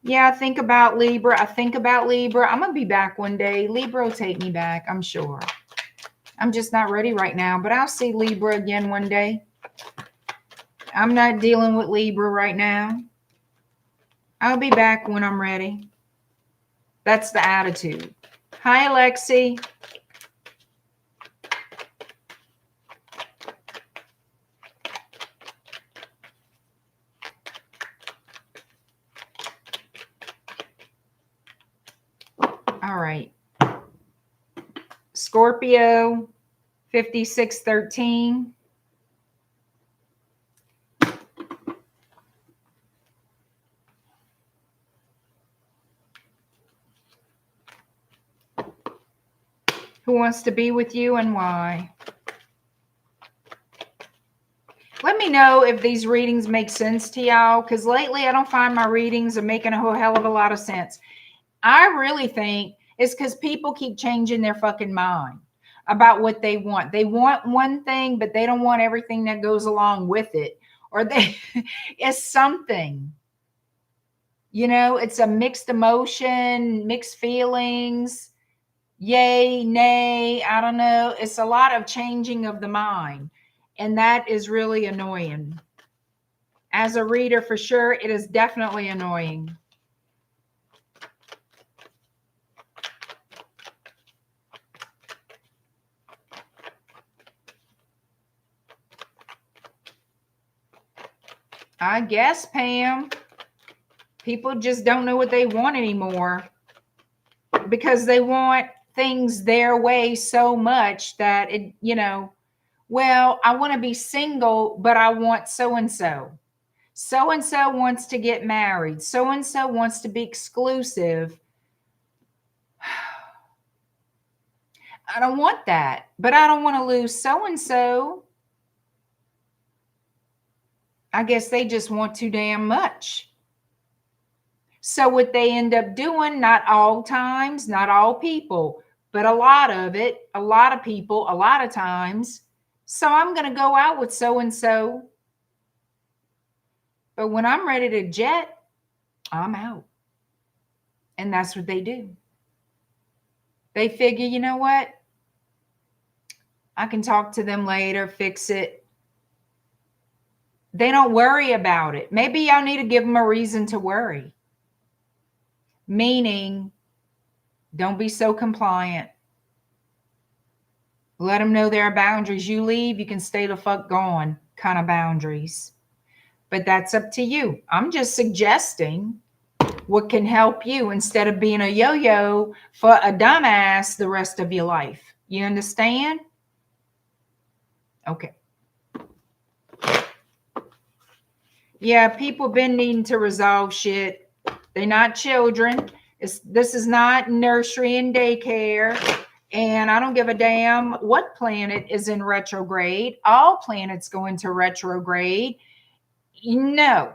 yeah, I think about Libra. I think about Libra. I'm going to be back one day. Libra will take me back, I'm sure. I'm just not ready right now, but I'll see Libra again one day. I'm not dealing with Libra right now. I'll be back when I'm ready. That's the attitude. Hi, Alexi. All right. Scorpio, 5613. Who wants to be with you and why? Let me know if these readings make sense to y'all, because lately I don't find my readings are making a whole hell of a lot of sense. I really think it's because people keep changing their fucking mind about what they want. They want one thing, but they don't want everything that goes along with it. Or it's something. You know, it's a mixed emotion, mixed feelings. Yay, nay, I don't know. It's a lot of changing of the mind. And that is really annoying. As a reader, for sure, it is definitely annoying. I guess, Pam, people just don't know what they want anymore because they want things their way so much that it, you know, well, I want to be single, but I want so-and-so. So-and-so wants to get married. So-and-so wants to be exclusive. I don't want that, but I don't want to lose so-and-so. I guess they just want too damn much. So what they end up doing, not all times, not all people, but a lot of it, a lot of people, a lot of times. So I'm going to go out with so-and-so. But when I'm ready to jet, I'm out. And that's what they do. They figure, you know what? I can talk to them later, fix it. They don't worry about it. Maybe y'all need to give them a reason to worry. Meaning, don't be so compliant. Let them know there are boundaries. You leave, you can stay the fuck gone kind of boundaries. But that's up to you. I'm just suggesting what can help you instead of being a yo-yo for a dumbass the rest of your life. You understand? Okay. Yeah, people been needing to resolve shit. They're not children. This is not nursery and daycare. And I don't give a damn what planet is in retrograde. All planets go into retrograde. No.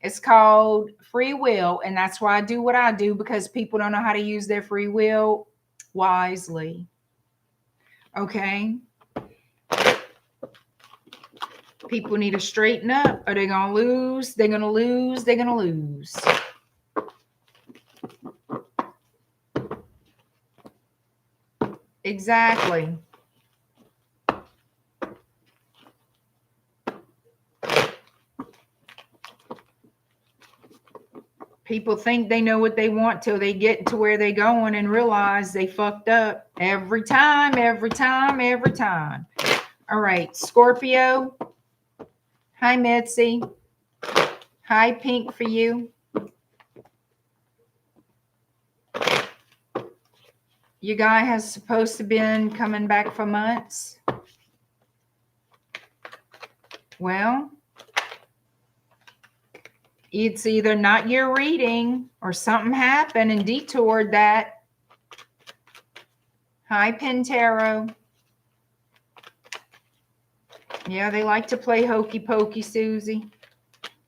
It's called free will. And that's why I do what I do, because people don't know how to use their free will wisely. Okay? People need to straighten up, or they're going to lose. They're going to lose. They're going to lose. Exactly. People think they know what they want till they get to where they're going and realize they fucked up every time, every time, every time. All right, Scorpio. Hi, Mitzi. Hi, Pink for you. Your guy has supposed to been coming back for months. Well, it's either not your reading or something happened and detoured that. Hi, Pen Tarot. Yeah, they like to play hokey pokey, Susie.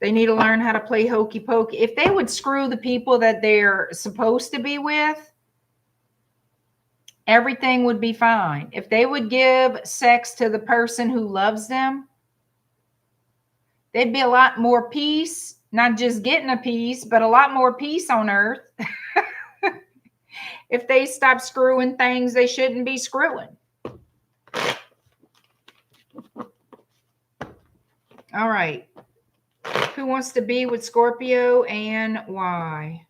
They need to learn how to play hokey pokey. If they would screw the people that they're supposed to be with, everything would be fine. If they would give sex to the person who loves them, there'd be a lot more peace, not just getting a piece, but a lot more peace on earth. If they stop screwing things they shouldn't be screwing. All right. Who wants to be with Scorpio and why?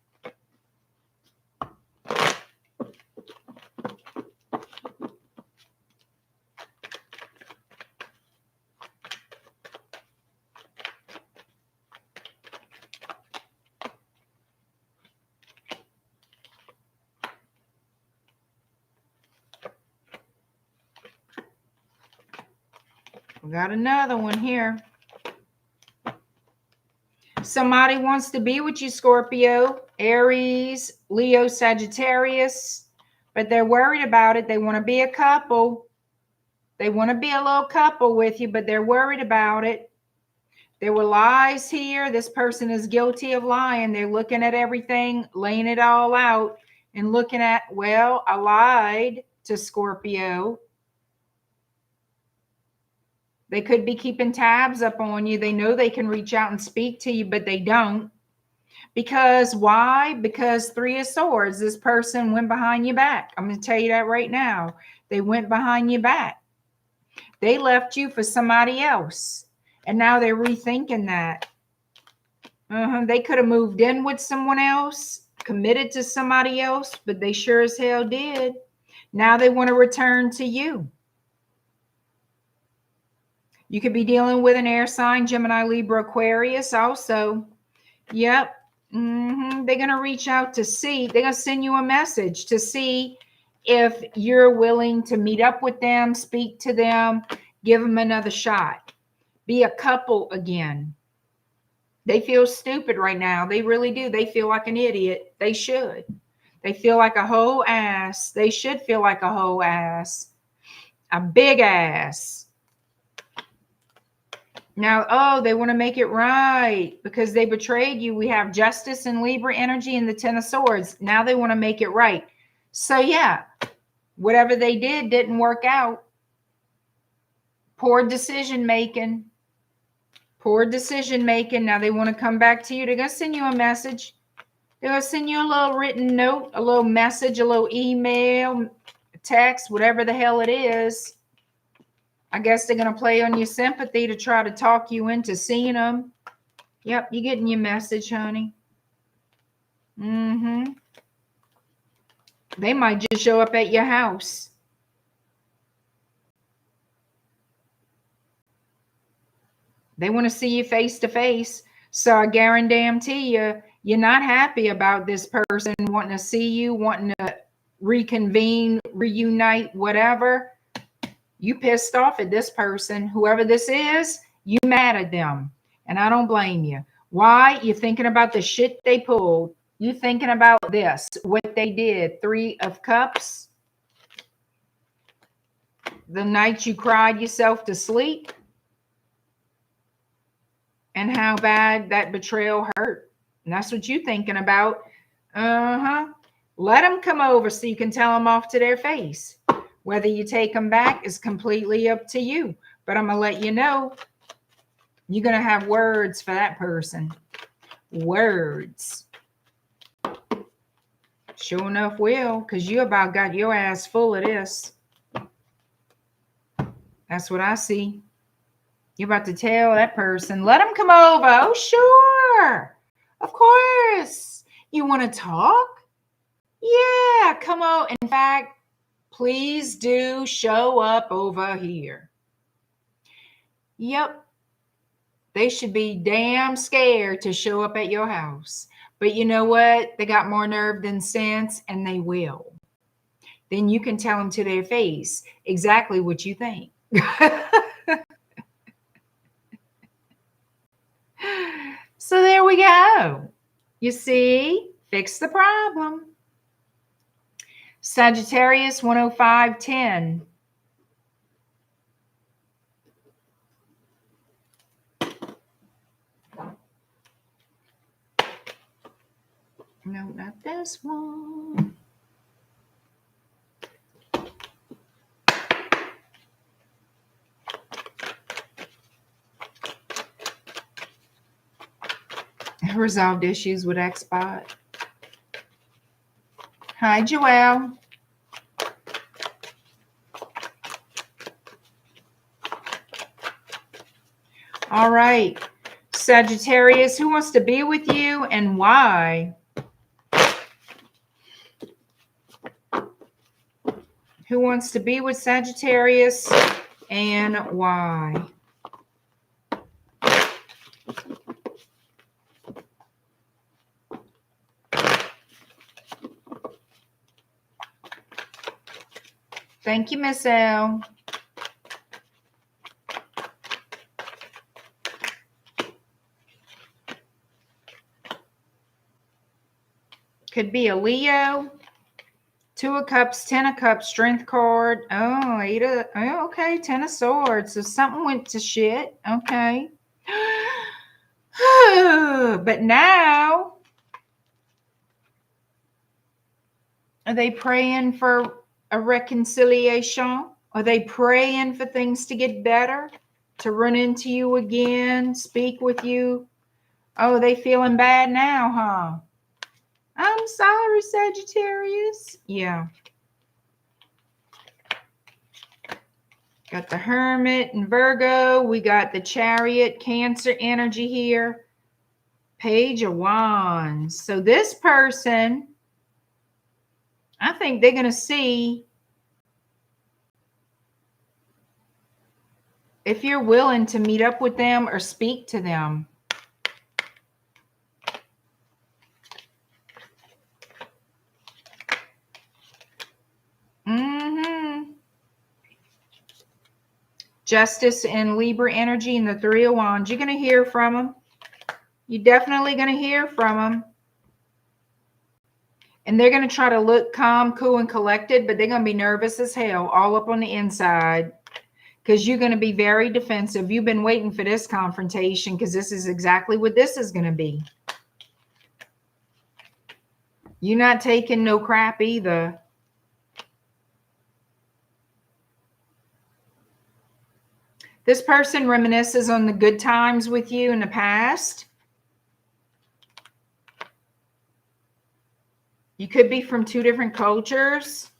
We got another one here. Somebody wants to be with you, Scorpio, Aries, Leo, Sagittarius, but they're worried about it. They want to be a couple. They want to be a little couple with you, but they're worried about it. There were lies here. This person is guilty of lying. They're looking at everything, laying it all out and looking at, well, I lied to Scorpio. They could be keeping tabs up on you. They know they can reach out and speak to you, but they don't. Because why? Because Three of Swords. This person went behind your back. I'm going to tell you that right now. They went behind your back. They left you for somebody else. And now they're rethinking that. They could have moved in with someone else, committed to somebody else, but they sure as hell did. Now they want to return to you. You could be dealing with an air sign, Gemini, Libra, Aquarius also. Yep. They're going to reach out to see. They're going to send you a message to see if you're willing to meet up with them, speak to them, give them another shot. Be a couple again. They feel stupid right now. They really do. They feel like an idiot. They should. They feel like a whole ass. They should feel like a whole ass. A big ass. Now, oh, they want to make it right because they betrayed you. We have Justice and Libra energy and the Ten of Swords. Now they want to make it right. So, yeah, whatever they did didn't work out. Poor decision making. Poor decision making. Now they want to come back to you. They're going to send you a message. They're going to send you a little written note, a little message, a little email, text, whatever the hell it is. I guess they're going to play on your sympathy to try to talk you into seeing them. Yep, you're getting your message, honey. They might just show up at your house. They want to see you face to face. So I guarantee you, you're not happy about this person wanting to see you, wanting to reconvene, reunite, whatever. You pissed off at this person, whoever this is, you mad at them. And I don't blame you. Why? You're thinking about the shit they pulled. You thinking about this, what they did. Three of Cups. The night you cried yourself to sleep. And how bad that betrayal hurt. And that's what you're thinking about. Let them come over so you can tell them off to their face. Whether you take them back is completely up to you. But I'm going to let you know, you're going to have words for that person. Words. Sure enough will, because you about got your ass full of this. That's what I see. You're about to tell that person, let them come over. Oh, sure. Of course. You want to talk? Yeah, come on. In fact, please do show up over here. Yep. They should be damn scared to show up at your house. But you know what? They got more nerve than sense, and they will. Then you can tell them to their face exactly what you think. So there we go. You see, fix the problem. Sagittarius 10510. No, not this one. Resolved issues with Xbot. Hi, Joelle. All right. Sagittarius, who wants to be with you and why? Who wants to be with Sagittarius and why? Thank you, Miss L. Could be a Leo. 2 of Cups, 10 of Cups, Strength card. Oh, okay, 10 of Swords. So something went to shit. Okay. But now, are they praying for a reconciliation? Are they praying for things to get better? To run into you again? Speak with you? Oh, they feeling bad now, huh? I'm sorry, Sagittarius. Yeah. Got the Hermit and Virgo. We got the Chariot, Cancer energy here. Page of Wands. So this person, I think they're going to see if you're willing to meet up with them or speak to them. Justice and Libra energy and the 3 of Wands. You're going to hear from them. You're definitely going to hear from them. And they're going to try to look calm, cool, and collected, but they're going to be nervous as hell all up on the inside because you're going to be very defensive. You've been waiting for this confrontation because this is exactly what this is going to be. You're not taking no crap either. This person reminisces on the good times with you in the past. You could be from 2 different cultures.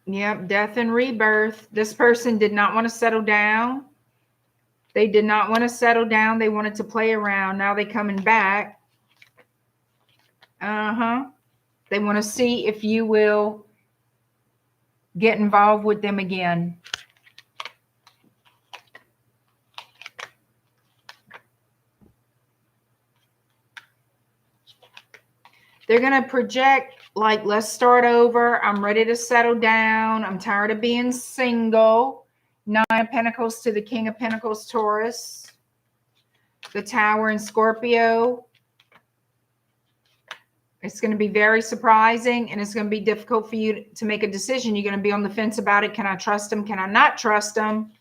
Yep, death and rebirth. This person did not want to settle down. They did not want to settle down. They wanted to play around. Now they're coming back. They want to see if you will get involved with them again. They're going to project like, let's start over. I'm ready to settle down. I'm tired of being single. 9 of Pentacles to the King of Pentacles, Taurus. The Tower in Scorpio. It's going to be very surprising, and it's going to be difficult for you to make a decision. You're going to be on the fence about it. Can I trust him? Can I not trust him?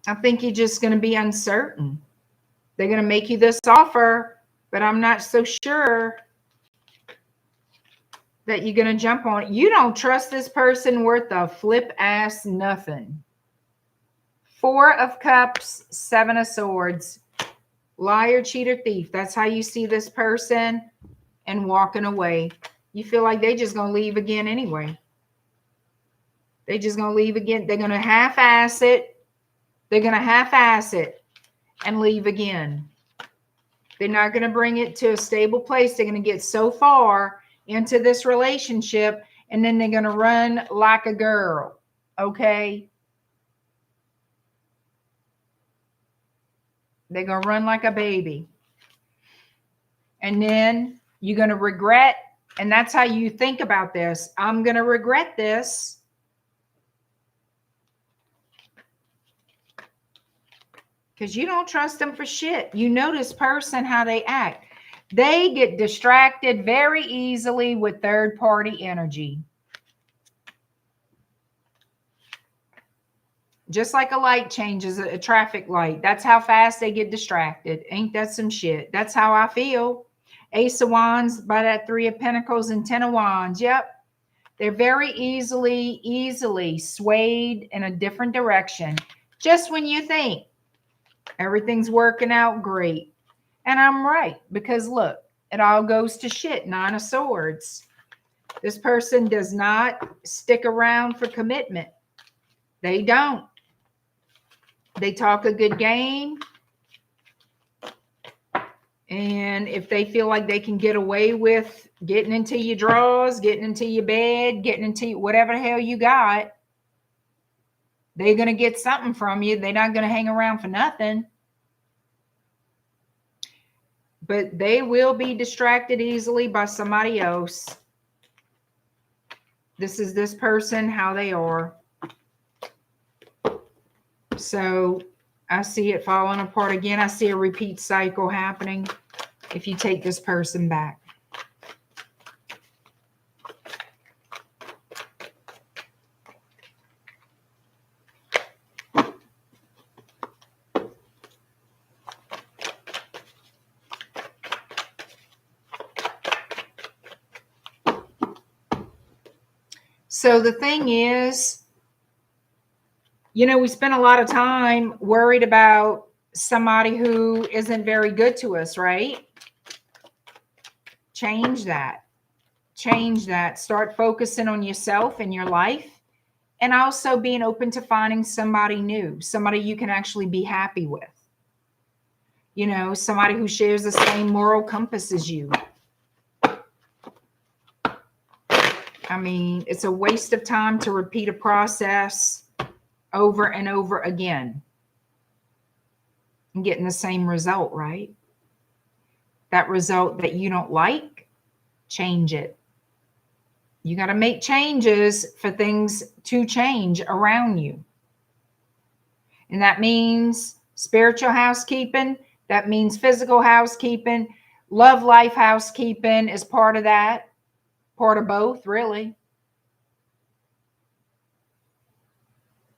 I think you're just going to be uncertain. They're going to make you this offer, but I'm not so sure that you're going to jump on it. You don't trust this person worth a flip ass nothing. 4 of Cups, 7 of Swords. Liar, cheater, thief. That's how you see this person and walking away. You feel like they just going to leave again anyway. They just going to leave again. They're going to half-ass it. They're going to half-ass it and leave again. They're not going to bring it to a stable place. They're going to get so far into this relationship, and then they're going to run like a girl. Okay? They're going to run like a baby. And then you're going to regret. And that's how you think about this. I'm going to regret this. Because you don't trust them for shit. You know this person, how they act. They get distracted very easily with third-party energy. Just like a light changes, a traffic light. That's how fast they get distracted. Ain't that some shit? That's how I feel. Ace of Wands by that 3 of Pentacles and 10 of Wands. Yep. They're very easily swayed in a different direction. Just when you think everything's working out great. And I'm right. Because look, it all goes to shit. 9 of Swords. This person does not stick around for commitment. They don't. They talk a good game. And if they feel like they can get away with getting into your drawers, getting into your bed, getting into whatever the hell you got, they're going to get something from you. They're not going to hang around for nothing. But they will be distracted easily by somebody else. This is this person, how they are. So I see it falling apart again. I see a repeat cycle happening if you take this person back. So the thing is, you know, we spend a lot of time worried about somebody who isn't very good to us, right? Change that. Change that. Start focusing on yourself and your life, and also being open to finding somebody new, somebody you can actually be happy with. You know, somebody who shares the same moral compass as you. I mean, it's a waste of time to repeat a process over and over again and getting the same result, right? That result that you don't like, change it. You got to make changes for things to change around you. And that means spiritual housekeeping. That means physical housekeeping. Love life housekeeping is part of that. Part of both, really.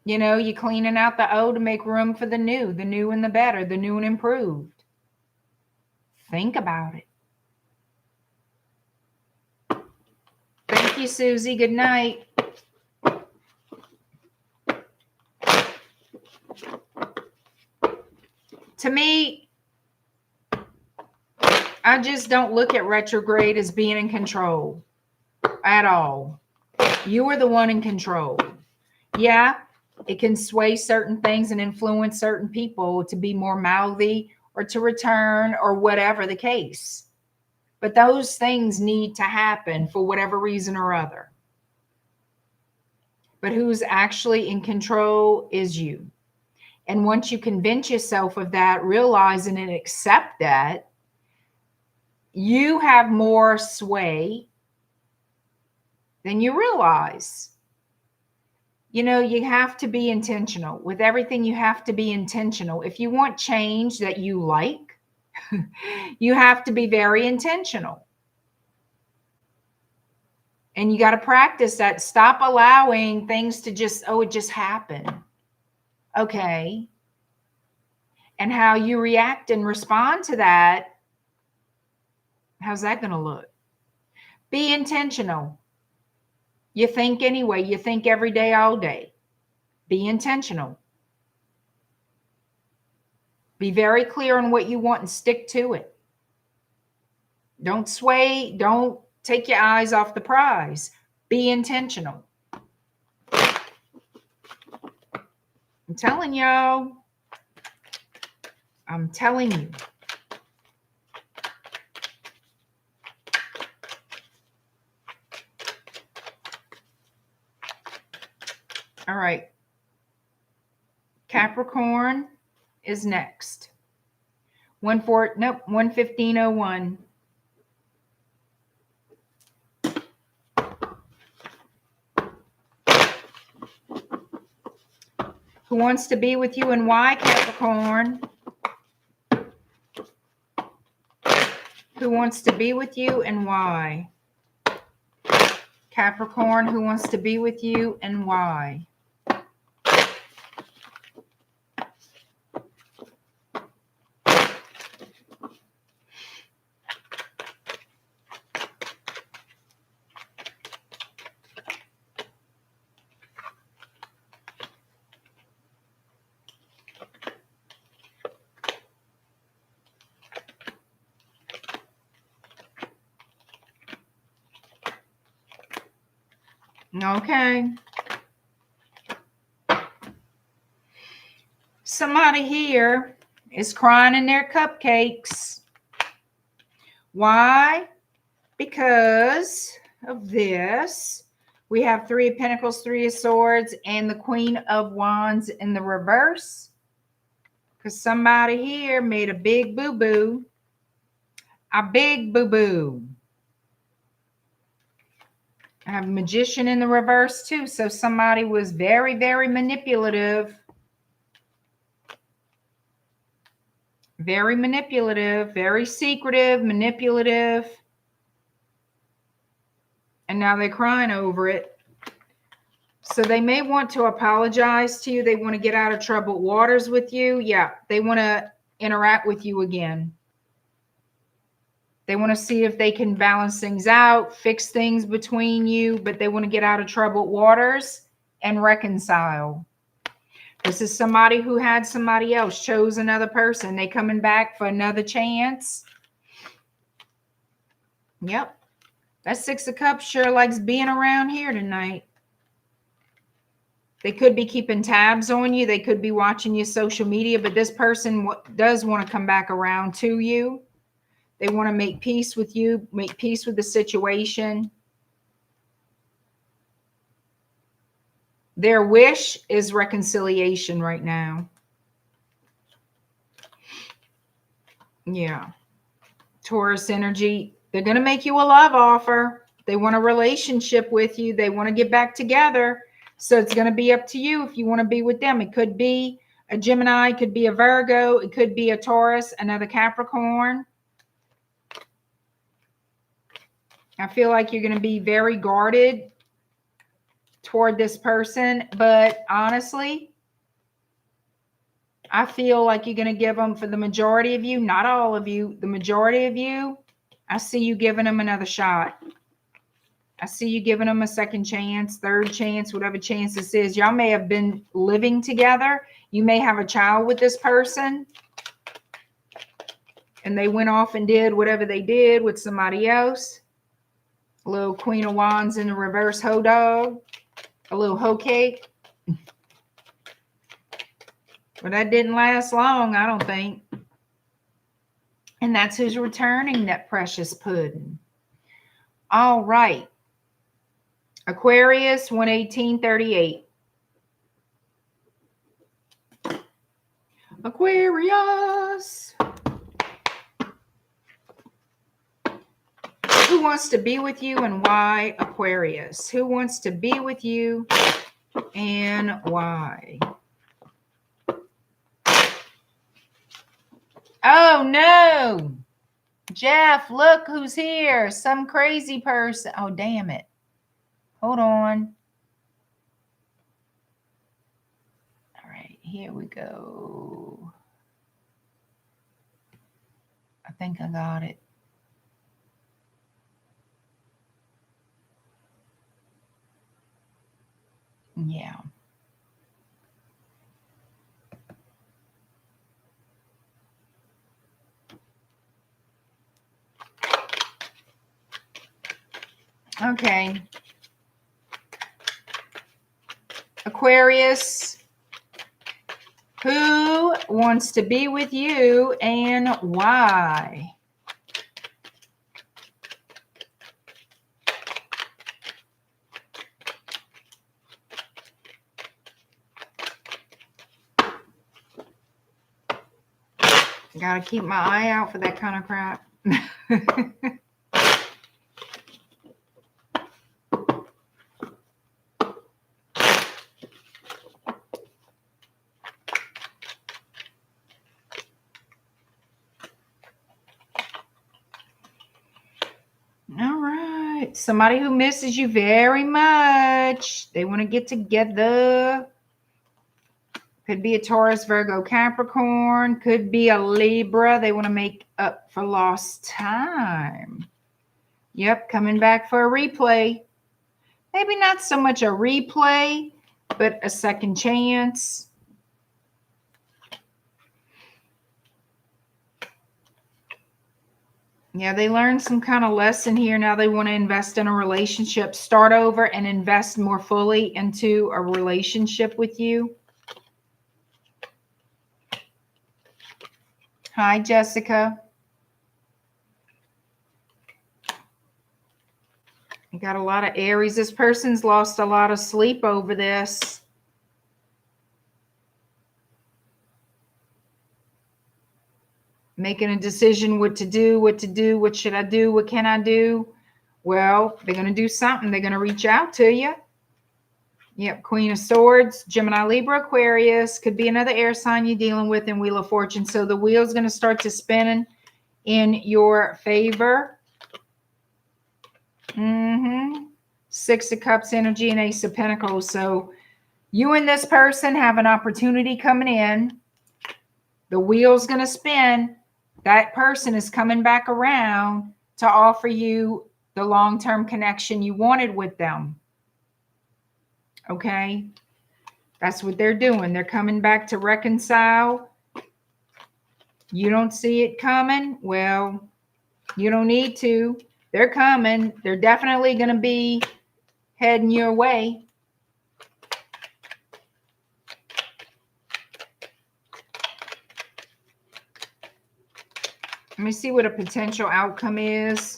You know, you're cleaning out the old to make room for the new and the better, the new and improved. Think about it. Thank you, Susie. Good night. To me, I just don't look at retrograde as being in control at all. You are the one in control. Yeah, it can sway certain things and influence certain people to be more mouthy or to return or whatever the case. But those things need to happen for whatever reason or other. But who's actually in control is you. And once you convince yourself of that, realizing and accept that, you have more sway than you realize. You know, you have to be intentional. With everything, you have to be intentional. If you want change that you like, you have to be very intentional. And you got to practice that. Stop allowing things to just, oh, it just happened. Okay. And how you react and respond to that, how's that going to look? Be intentional. You think anyway. You think every day, all day. Be intentional. Be very clear on what you want and stick to it. Don't sway. Don't take your eyes off the prize. Be intentional. I'm telling y'all. I'm telling you. All right. Capricorn is next. 11501. Who wants to be with you and why, Capricorn? Who wants to be with you and why? Capricorn, who wants to be with you and why? Okay. Somebody here is crying in their cupcakes. Why? Because of this. We have Three of Pentacles, Three of Swords, and the Queen of Wands in the reverse. Because somebody here made a big boo-boo. A big boo-boo. I have Magician in the reverse too. So somebody was very, very manipulative. Very manipulative, very secretive, manipulative. And now they're crying over it. So they may want to apologize to you. They want to get out of troubled waters with you. Yeah, they want to interact with you again. They want to see if they can balance things out, fix things between you, but they want to get out of troubled waters and reconcile. This is somebody who had somebody else, chose another person. They coming back for another chance. Yep. That Six of Cups sure likes being around here tonight. They could be keeping tabs on you. They could be watching your social media, but this person does want to come back around to you. They want to make peace with you, make peace with the situation. Their wish is reconciliation right now. Yeah. Taurus energy. They're going to make you a love offer. They want a relationship with you. They want to get back together. So it's going to be up to you if you want to be with them. It could be a Gemini. It could be a Virgo. It could be a Taurus, another Capricorn. I feel like you're going to be very guarded toward this person. But honestly, I feel like you're going to give them, for the majority of you, not all of you, the majority of you, I see you giving them another shot. I see you giving them a second chance, third chance, whatever chance this is. Y'all may have been living together. You may have a child with this person. And they went off and did whatever they did with somebody else. A little Queen of Wands in the reverse hoe dog. A little hoe cake. But that didn't last long, I don't think. And that's who's returning that precious pudding. All right. Aquarius 11838. Aquarius. Who wants to be with you and why, Aquarius? Who wants to be with you and why? Oh, no. Jeff, look who's here. Some crazy person. Oh, damn it. Hold on. All right, here we go. I think I got it. Yeah. Okay. Aquarius, who wants to be with you and why? Gotta keep my eye out for that kind of crap. right. Somebody who misses you very much. They want to get together. Could be a Taurus, Virgo, Capricorn. Could be a Libra. They want to make up for lost time. Yep, coming back for a replay. Maybe not so much a replay, but a second chance. Yeah, they learned some kind of lesson here. Now they want to invest in a relationship, start over and invest more fully into a relationship with you. Hi, Jessica. You got a lot of Aries. This person's lost a lot of sleep over this. Making a decision what to do, what should I do, what can I do? Well, they're going to do something. They're going to reach out to you. Yep, Queen of Swords, Gemini, Libra, Aquarius. Could be another air sign you're dealing with in Wheel of Fortune. So the wheel's going to start to spin in your favor. Six of Cups energy and Ace of Pentacles. So you and this person have an opportunity coming in. The wheel's going to spin. That person is coming back around to offer you the long-term connection you wanted with them. Okay? That's what they're doing. They're coming back to reconcile. You don't see it coming? Well, you don't need to. They're coming. They're definitely going to be heading your way. Let me see what a potential outcome is.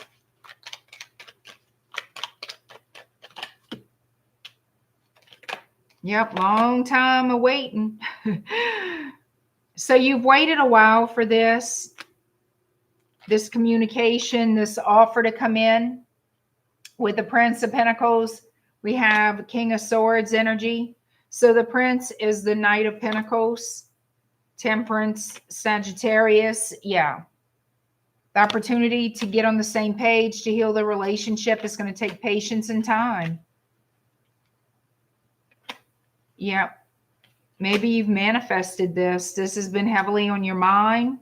Yep, long time awaiting. So you've waited a while for this communication, this offer to come in. With the Prince of Pentacles, we have King of Swords energy. So the Prince is the Knight of Pentacles. Temperance, Sagittarius, yeah. The opportunity to get on the same page, to heal the relationship is going to take patience and time. Yeah. Maybe you've manifested this. This has been heavily on your mind.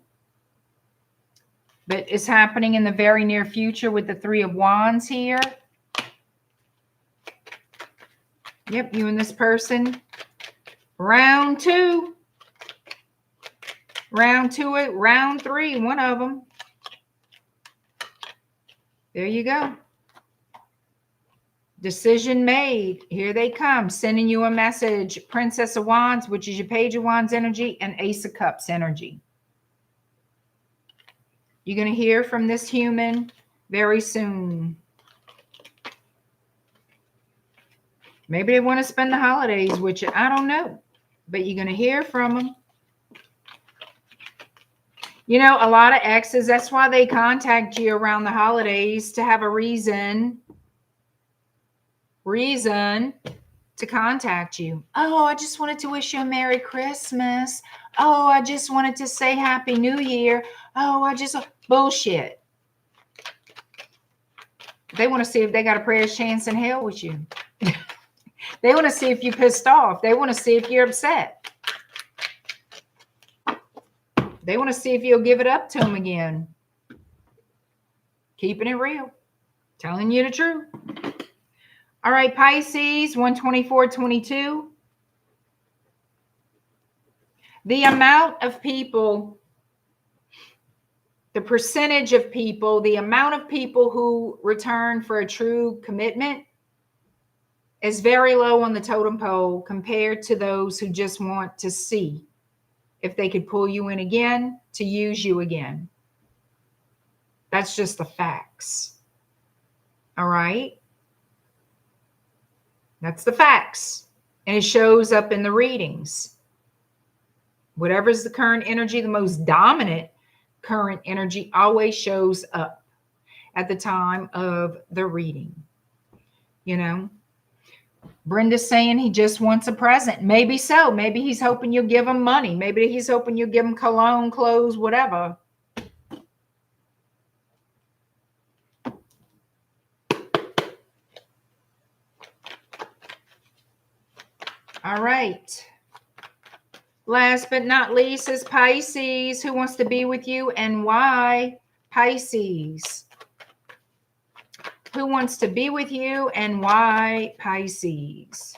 But it's happening in the very near future with the Three of Wands here. Yep, you and this person. Round two. Round three, one of them. There you go. Decision made. Here they come, sending you a message. Princess of Wands, which is your Page of Wands energy, and Ace of Cups energy. You're going to hear from this human very soon. Maybe they want to spend the holidays with you. I don't know. But you're going to hear from them. You know, a lot of exes, that's why they contact you around the holidays, to have a reason to contact you. Oh, I just wanted to wish you a Merry Christmas. Oh, I just wanted to say Happy New Year. Oh, bullshit. They want to see if they got a prayer's chance in hell with you. They want to see if you're pissed off. They want to see if you're upset. They want to see if you'll give it up to them again. Keeping it real. Telling you the truth. All right, Pisces, 124.22. The amount of people, the percentage of people, the amount of people who return for a true commitment is very low on the totem pole compared to those who just want to see if they could pull you in again, to use you again. That's just the facts. All right? That's the facts. And it shows up in the readings. Whatever's the current energy, the most dominant current energy always shows up at the time of the reading. You know? Brenda's saying he just wants a present. Maybe so. Maybe he's hoping you'll give him money. Maybe he's hoping you'll give him cologne, clothes, whatever. All right. Last but not least is Pisces. Who wants to be with you and why? Pisces. Who wants to be with you and why? Pisces.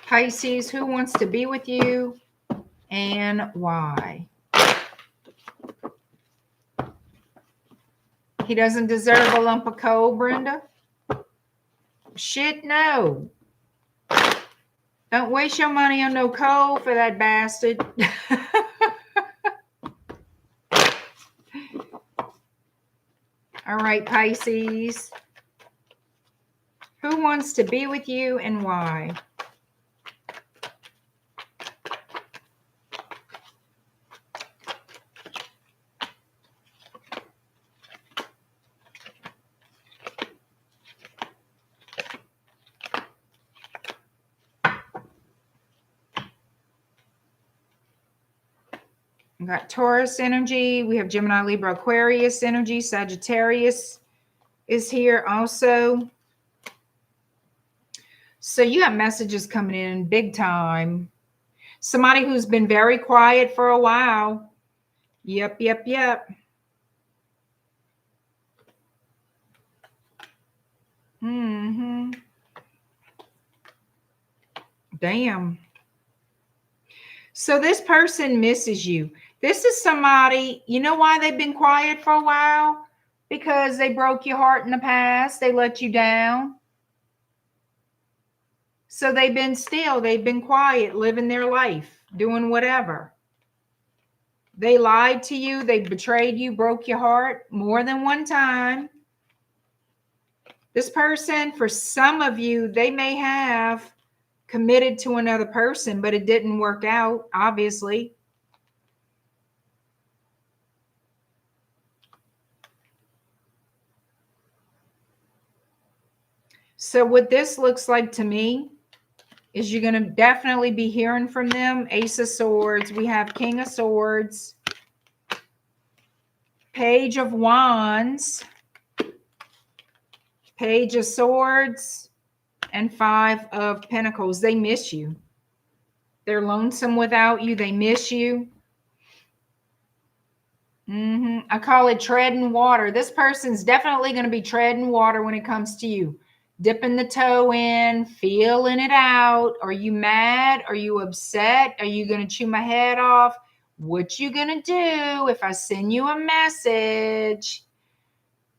Pisces, who wants to be with you and why? He doesn't deserve a lump of coal, Brenda? Shit, no. Don't waste your money on no coal for that bastard. All right, Pisces. Who wants to be with you and why? We got Taurus energy. We have Gemini, Libra, Aquarius energy. Sagittarius is here also. So you have messages coming in big time. Somebody who's been very quiet for a while. Yep, yep, yep. Mm-hmm. Damn. So this person misses you. This is somebody, you know why they've been quiet for a while? Because they broke your heart in the past. They let you down. So they've been still. They've been quiet, living their life, doing whatever. They lied to you. They betrayed you, broke your heart more than one time. This person, for some of you, they may have committed to another person, but it didn't work out, obviously. So what this looks like to me is you're going to definitely be hearing from them. Ace of Swords. We have King of Swords. Page of Wands. Page of Swords. And Five of Pentacles. They miss you. They're lonesome without you. They miss you. I call it treading water. This person's definitely going to be treading water when it comes to you. Dipping the toe in, feeling it out. Are you mad? Are you upset? Are you going to chew my head off? What you going to do if I send you a message?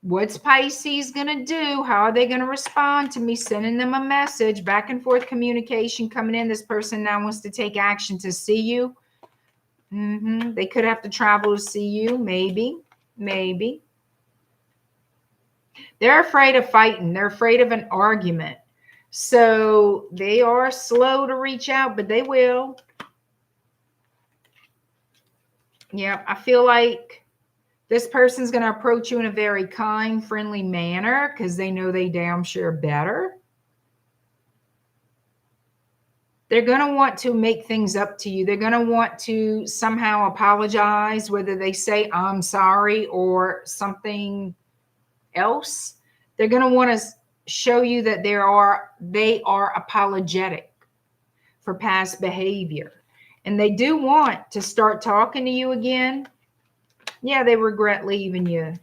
What's Pisces going to do? How are they going to respond to me sending them a message? Back and forth communication coming in. This person now wants to take action to see you. They could have to travel to see you. Maybe. They're afraid of fighting. They're afraid of an argument. So they are slow to reach out, but they will. Yeah, I feel like this person's going to approach you in a very kind, friendly manner because they know they damn sure better. They're going to want to make things up to you. They're going to want to somehow apologize, whether they say, I'm sorry, or something else. They're going to want to show you that they are apologetic for past behavior. And they do want to start talking to you again. Yeah, they regret leaving you.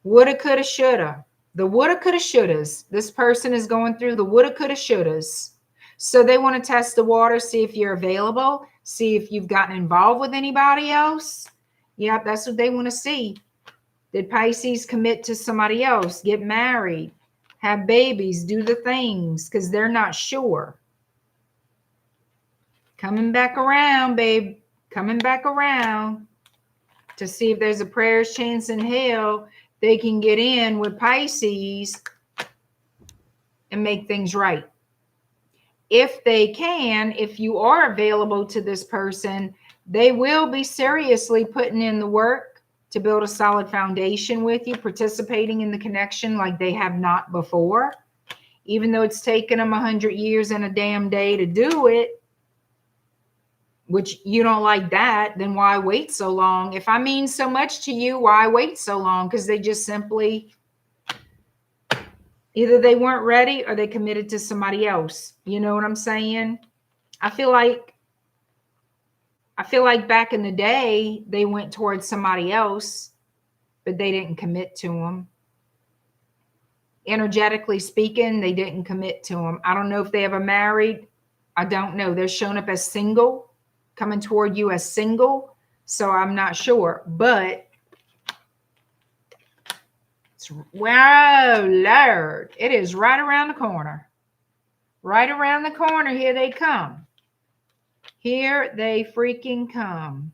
Woulda, coulda, shoulda. The woulda, coulda, shouldas. This person is going through the woulda, coulda, shouldas. So they want to test the water, see if you're available, see if you've gotten involved with anybody else. Yep, that's what they want to see. Did Pisces commit to somebody else, get married, have babies, do the things? Because they're not sure. Coming back around, babe. Coming back around to see if there's a prayer's chance in hell they can get in with Pisces and make things right. If they can, if you are available to this person, they will be seriously putting in the work to build a solid foundation with you, participating in the connection like they have not before. even though it's taken them 100 years and a damn day to do it, which you don't like that, then why wait so long? If I mean so much to you, why wait so long? Because they just simply, either they weren't ready or they committed to somebody else. You know what I'm saying? I feel like back in the day, they went towards somebody else, but they didn't commit to them. Energetically speaking, they didn't commit to them. I don't know if they ever married. I don't know. They're showing up as single, coming toward you as single. So I'm not sure, but whoa, Lord, it is right around the corner. Right around the corner. Here they come. Here they freaking come.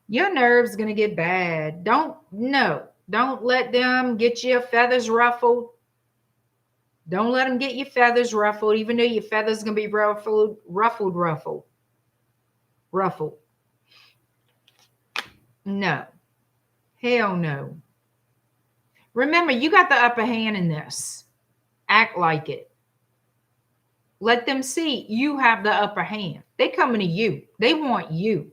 Your nerves going to get bad. Don't let them get your feathers ruffled. Don't let them get your feathers ruffled, even though your feathers going to be ruffled. No. Hell no. Remember, you got the upper hand in this. Act like it. Let them see you have the upper hand. They coming to you. They want you.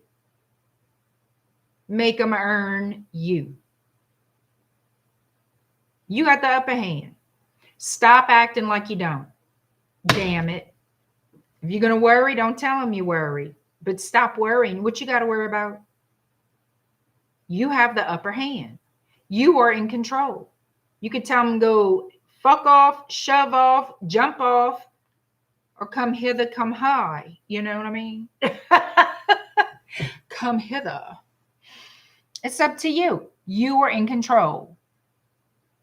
Make them earn you. You got the upper hand. Stop acting like you don't. Damn it. If you're going to worry, don't tell them you worry. But stop worrying. What you got to worry about? You have the upper hand. You are in control. You could tell them go fuck off, shove off, jump off, or come hither, come high. You know what I mean? Come hither. It's up to you. You are in control.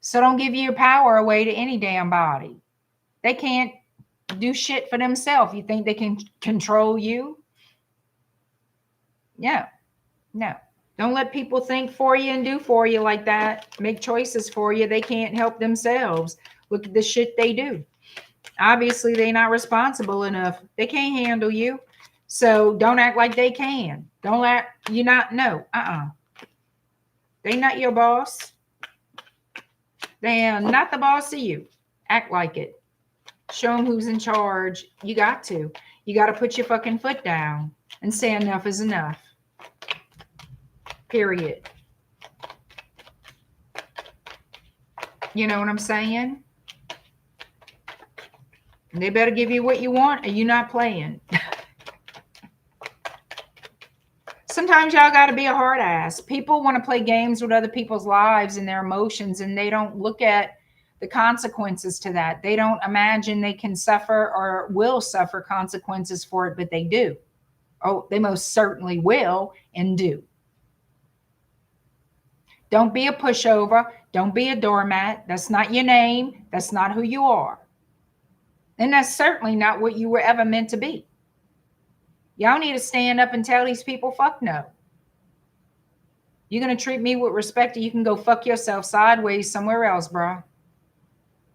So don't give your power away to any damn body. They can't do shit for themselves. You think they can control you? Yeah. No. Don't let people think for you and do for you like that. Make choices for you. They can't help themselves. Look at the shit they do. Obviously, they're not responsible enough. They can't handle you. So don't act like they can. Don't act, you not, no. They not your boss. They are not the boss of you. Act like it. Show them who's in charge. You got to. You got to put your fucking foot down and say enough is enough. Period. You know what I'm saying? They better give you what you want or you're not playing. Sometimes y'all got to be a hard ass. People want to play games with other people's lives and their emotions, and they don't look at the consequences to that. They don't imagine they can suffer or will suffer consequences for it, but they do. Oh, they most certainly will and do. Don't be a pushover. Don't be a doormat. That's not your name. That's not who you are. And that's certainly not what you were ever meant to be. Y'all need to stand up and tell these people, fuck no. You're going to treat me with respect, or you can go fuck yourself sideways somewhere else, bro.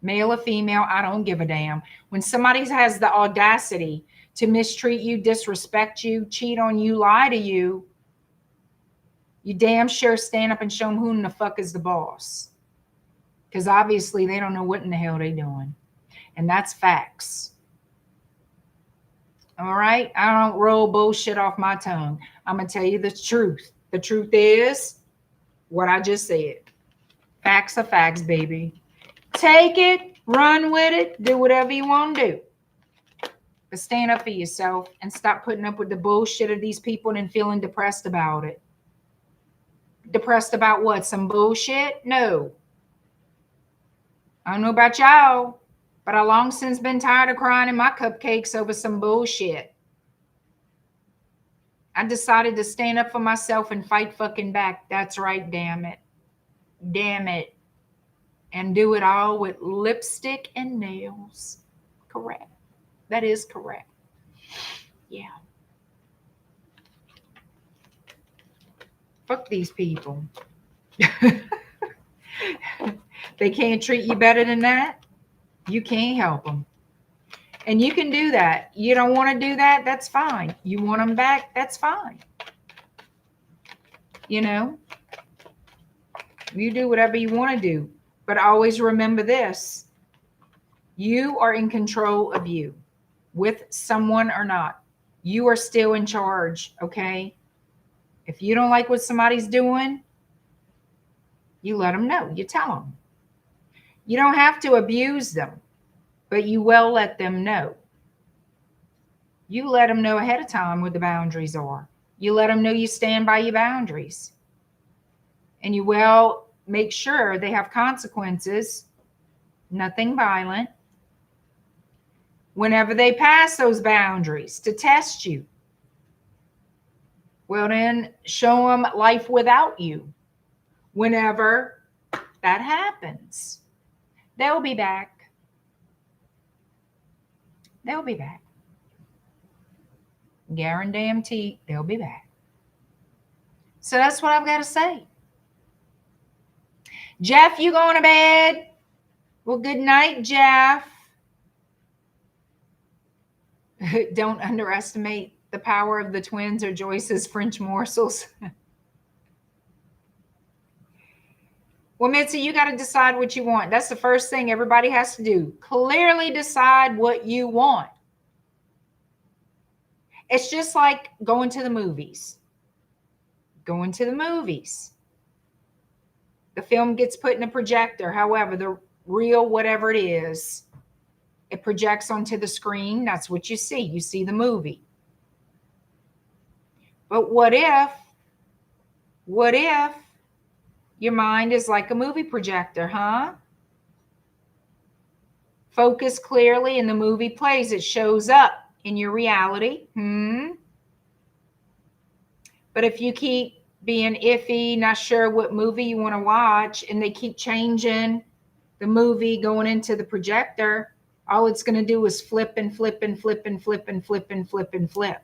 Male or female, I don't give a damn. When somebody has the audacity to mistreat you, disrespect you, cheat on you, lie to you, you damn sure stand up and show them who in the fuck is the boss. Because obviously they don't know what in the hell they're doing. And that's facts. All right? I don't roll bullshit off my tongue. I'm going to tell you the truth. The truth is what I just said. Facts are facts, baby. Take it, run with it, do whatever you want to do. But stand up for yourself and stop putting up with the bullshit of these people and feeling depressed about it. Depressed about what? Some bullshit? No. I don't know about y'all, but I long since been tired of crying in my cupcakes over some bullshit. I decided to stand up for myself and fight fucking back. That's right, damn it. Damn it. And do it all with lipstick and nails. Correct. That is correct. Yeah. Fuck these people. They can't treat you better than that. You can't help them. And you can do that. You don't want to do that? That's fine. You want them back? That's fine. You know? You do whatever you want to do. But always remember this. You are in control of you, with someone or not. You are still in charge, okay? If you don't like what somebody's doing, you let them know. You tell them. You don't have to abuse them, but you will let them know. You let them know ahead of time what the boundaries are. You let them know you stand by your boundaries. And you will make sure they have consequences, nothing violent, whenever they pass those boundaries to test you. Well, then show them life without you. Whenever that happens, they'll be back. They'll be back. Guarantee they'll be back. So that's what I've got to say. Jeff, you going to bed? Well, good night, Jeff. Don't underestimate the power of the twins or Joyce's French morsels. Well, Mitzi, you got to decide what you want. That's the first thing everybody has to do. Clearly decide what you want. It's just like going to the movies. Going to the movies. The film gets put in a projector. However, the real whatever it is, it projects onto the screen. That's what you see. You see the movie. But what if your mind is like a movie projector, huh? Focus clearly and the movie plays. It shows up in your reality. But if you keep being iffy, not sure what movie you want to watch, and they keep changing the movie going into the projector, all it's going to do is flip and flip and flip and flip and flip and flip and flip.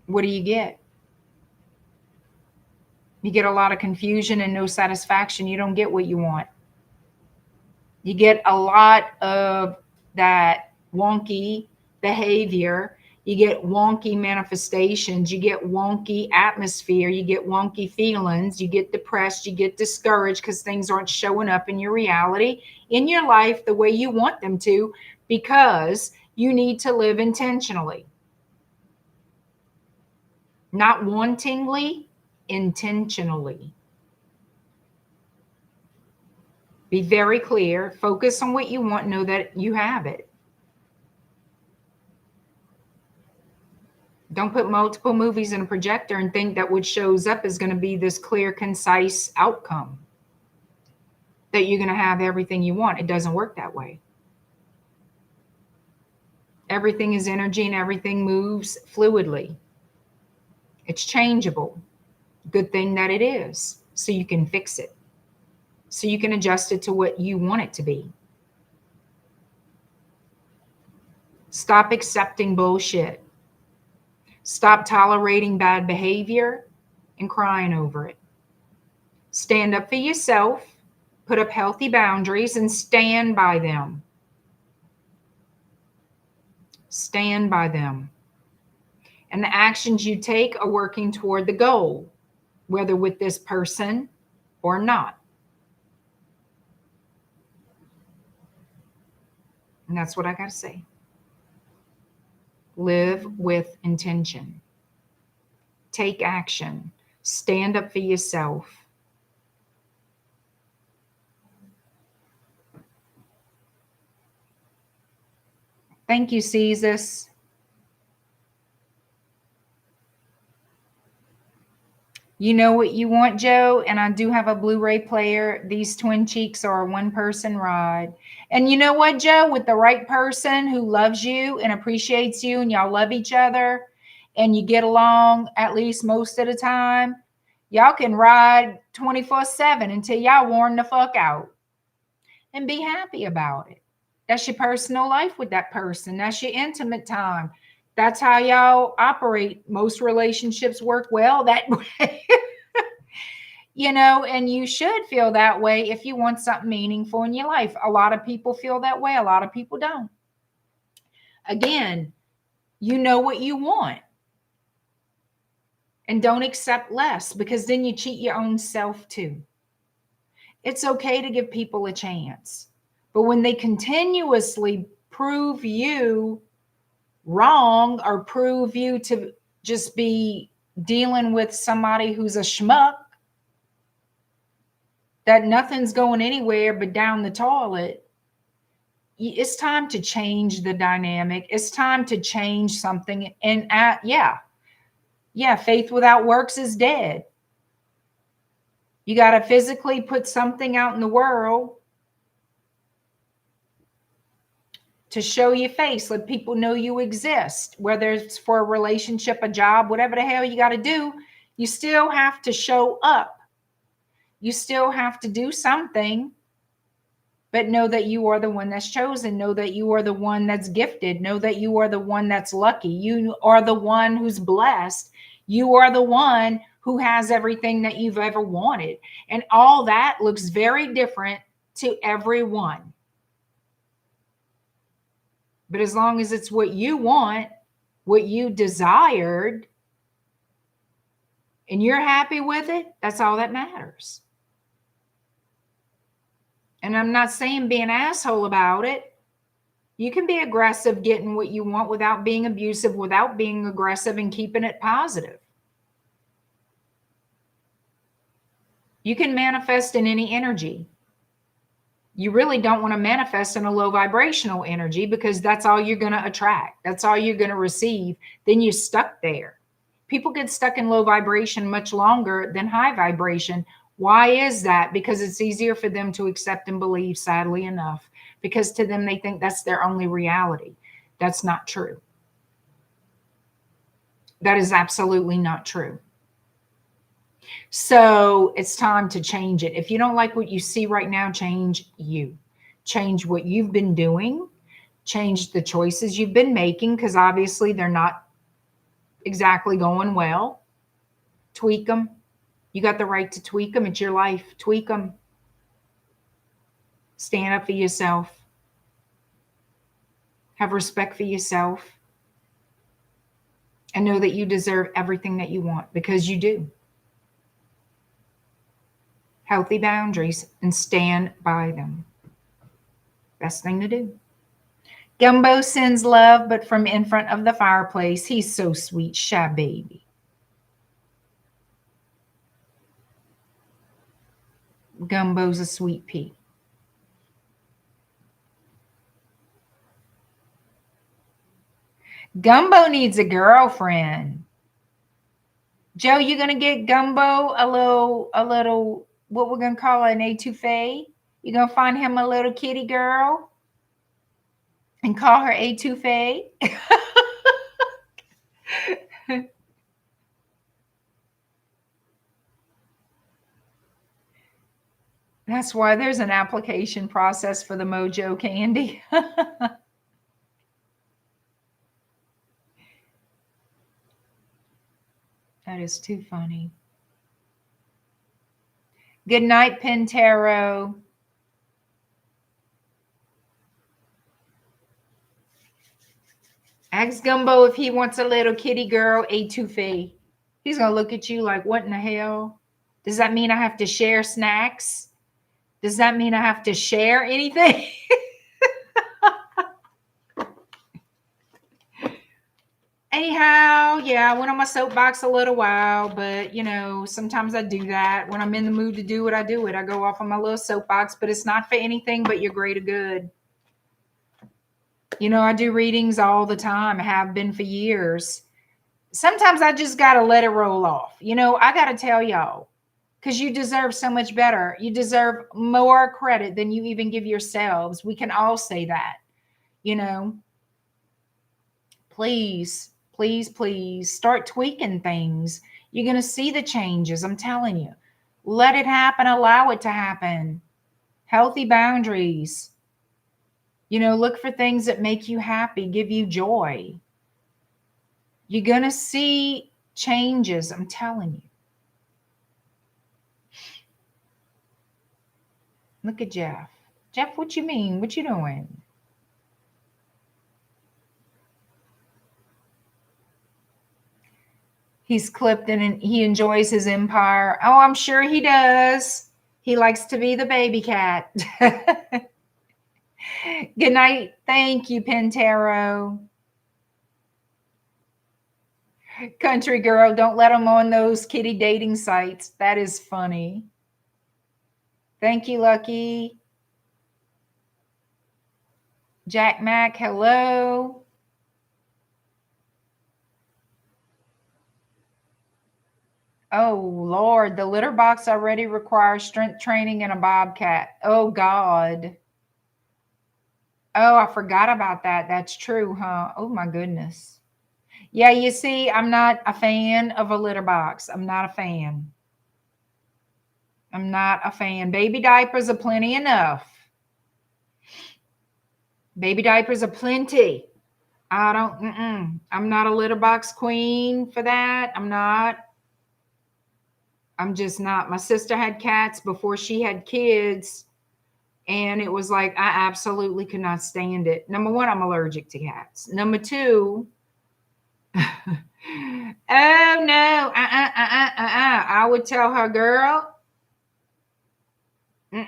What do you get? You get a lot of confusion and no satisfaction. You don't get what you want. You get a lot of that wonky behavior. You get wonky manifestations. You get wonky atmosphere. You get wonky feelings. You get depressed. You get discouraged because things aren't showing up in your reality, in your life, the way you want them to, because you need to live intentionally. Not wantingly, intentionally. Be very clear. Focus on what you want. Know that you have it. Don't put multiple movies in a projector and think that what shows up is going to be this clear, concise outcome, that you're going to have everything you want. It doesn't work that way. Everything is energy and everything moves fluidly. It's changeable. Good thing that it is, so you can fix it. So you can adjust it to what you want it to be. Stop accepting bullshit. Stop tolerating bad behavior and crying over it. Stand up for yourself, put up healthy boundaries, and stand by them. Stand by them. And the actions you take are working toward the goal, whether with this person or not. And that's what I got to say. Live with intention. Take action. Stand up for yourself. Thank you, Jesus. You know what you want, Joe? And I do have a Blu-ray player. These twin cheeks are a one-person ride. And you know what, Joe? With the right person who loves you and appreciates you and y'all love each other and you get along at least most of the time, y'all can ride 24/7 until y'all worn the fuck out. And be happy about it. That's your personal life with that person. That's your intimate time. That's how y'all operate. Most relationships work well that way. You know, and you should feel that way if you want something meaningful in your life. A lot of people feel that way. A lot of people don't. Again, you know what you want. And don't accept less, because then you cheat your own self too. It's okay to give people a chance. But when they continuously prove you wrong or prove you to just be dealing with somebody who's a schmuck, that nothing's going anywhere but down the toilet, it's time to change the dynamic. It's time to change something. And yeah, faith without works is dead. You got to physically put something out in the world to show your face, let people know you exist, whether it's for a relationship, a job, whatever the hell you got to do. You still have to show up. You still have to do something, but know that you are the one that's chosen. Know that you are the one that's gifted. Know that you are the one that's lucky. You are the one who's blessed. You are the one who has everything that you've ever wanted. And all that looks very different to everyone. But as long as it's what you want, what you desired, and you're happy with it, that's all that matters. And I'm not saying be an asshole about it. You can be aggressive getting what you want without being abusive, without being aggressive, and keeping it positive. You can manifest in any energy. You really don't want to manifest in a low vibrational energy, because that's all you're going to attract. That's all you're going to receive. Then you're stuck there. People get stuck in low vibration much longer than high vibration. Why is that? Because it's easier for them to accept and believe, sadly enough, because to them, they think that's their only reality. That's not true. That is absolutely not true. So it's time to change it. If you don't like what you see right now, change you. Change what you've been doing. Change the choices you've been making, because obviously they're not exactly going well. Tweak them. You got the right to tweak them. It's your life. Tweak them. Stand up for yourself. Have respect for yourself. And know that you deserve everything that you want, because you do. Healthy boundaries, and stand by them. Best thing to do. Gumbo sends love, but from in front of the fireplace. He's so sweet, shy baby. Gumbo's a sweet pea. Gumbo needs a girlfriend. Joe, you gonna get Gumbo a little, what we're gonna call an etouffee? You gonna find him a little kitty girl and call her etouffee? That's why there's an application process for the Mojo candy. That is too funny. Good night, Pintero. Ask Gumbo if he wants a little kitty girl etouffee. He's going to look at you like, what in the hell? Does that mean I have to share snacks? Does that mean I have to share anything? Anyhow, yeah, I went on my soapbox a little while, but, you know, sometimes I do that. When I'm in the mood to do it, I do it. I go off on my little soapbox, but it's not for anything but your greater good. You know, I do readings all the time. I have been for years. Sometimes I just got to let it roll off. You know, I got to tell y'all, because you deserve so much better. You deserve more credit than you even give yourselves. We can all say that, you know. Please, please, please start tweaking things. You're going to see the changes. I'm telling you. Let it happen. Allow it to happen. Healthy boundaries. You know, look for things that make you happy, give you joy. You're going to see changes. I'm telling you. Look at Jeff. Jeff, what you mean? What you doing? He's clipped and he enjoys his empire. Oh, I'm sure he does. He likes to be the baby cat. Good night. Thank you, Pentaro. Country girl, don't let them on those kitty dating sites. That is funny. Thank you, Lucky. Jack Mac, hello. Oh, Lord, the litter box already requires strength training and a bobcat. Oh, God. Oh, I forgot about that. That's true, huh? Oh, my goodness. Yeah, you see, I'm not a fan of a litter box. I'm not a fan. I'm not a fan. Baby diapers are plenty enough. Baby diapers are plenty. I don't, I'm not a litter box queen for that. I'm not. I'm just not. My sister had cats before she had kids, and it was like, I absolutely could not stand it. Number one, I'm allergic to cats. Number two, oh no, I would tell her, girl, we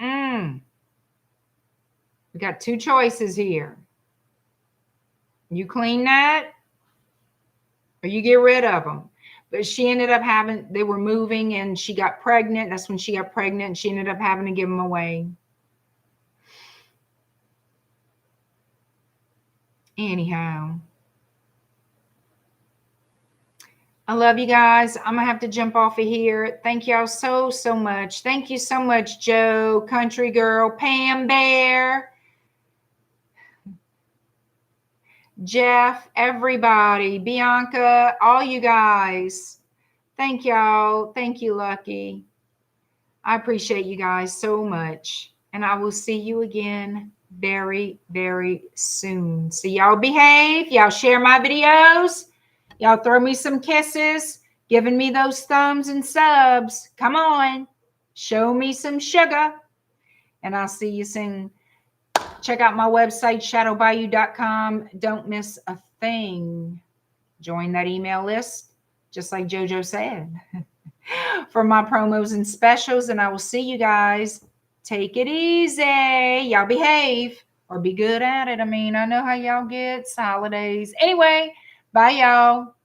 got two choices here. You clean that, or you get rid of them. But she ended up having, they were moving and she got pregnant. That's when she got pregnant and she ended up having to give them away. Anyhow, I love you guys. I'm going to have to jump off of here. Thank y'all so, so much. Thank you so much, Joe, Country Girl, Pam Bear, Jeff, everybody, Bianca, all you guys. Thank y'all. Thank you, Lucky. I appreciate you guys so much. And I will see you again very, very soon. So y'all behave. Y'all share my videos. Y'all throw me some kisses. Giving me those thumbs and subs. Come on. Show me some sugar. And I'll see you soon. Check out my website, shadowbayou.com. Don't miss a thing. Join that email list, just like JoJo said, for my promos and specials. And I will see you guys. Take it easy. Y'all behave or be good at it. I mean, I know how y'all get. It's holidays. Anyway, bye, y'all.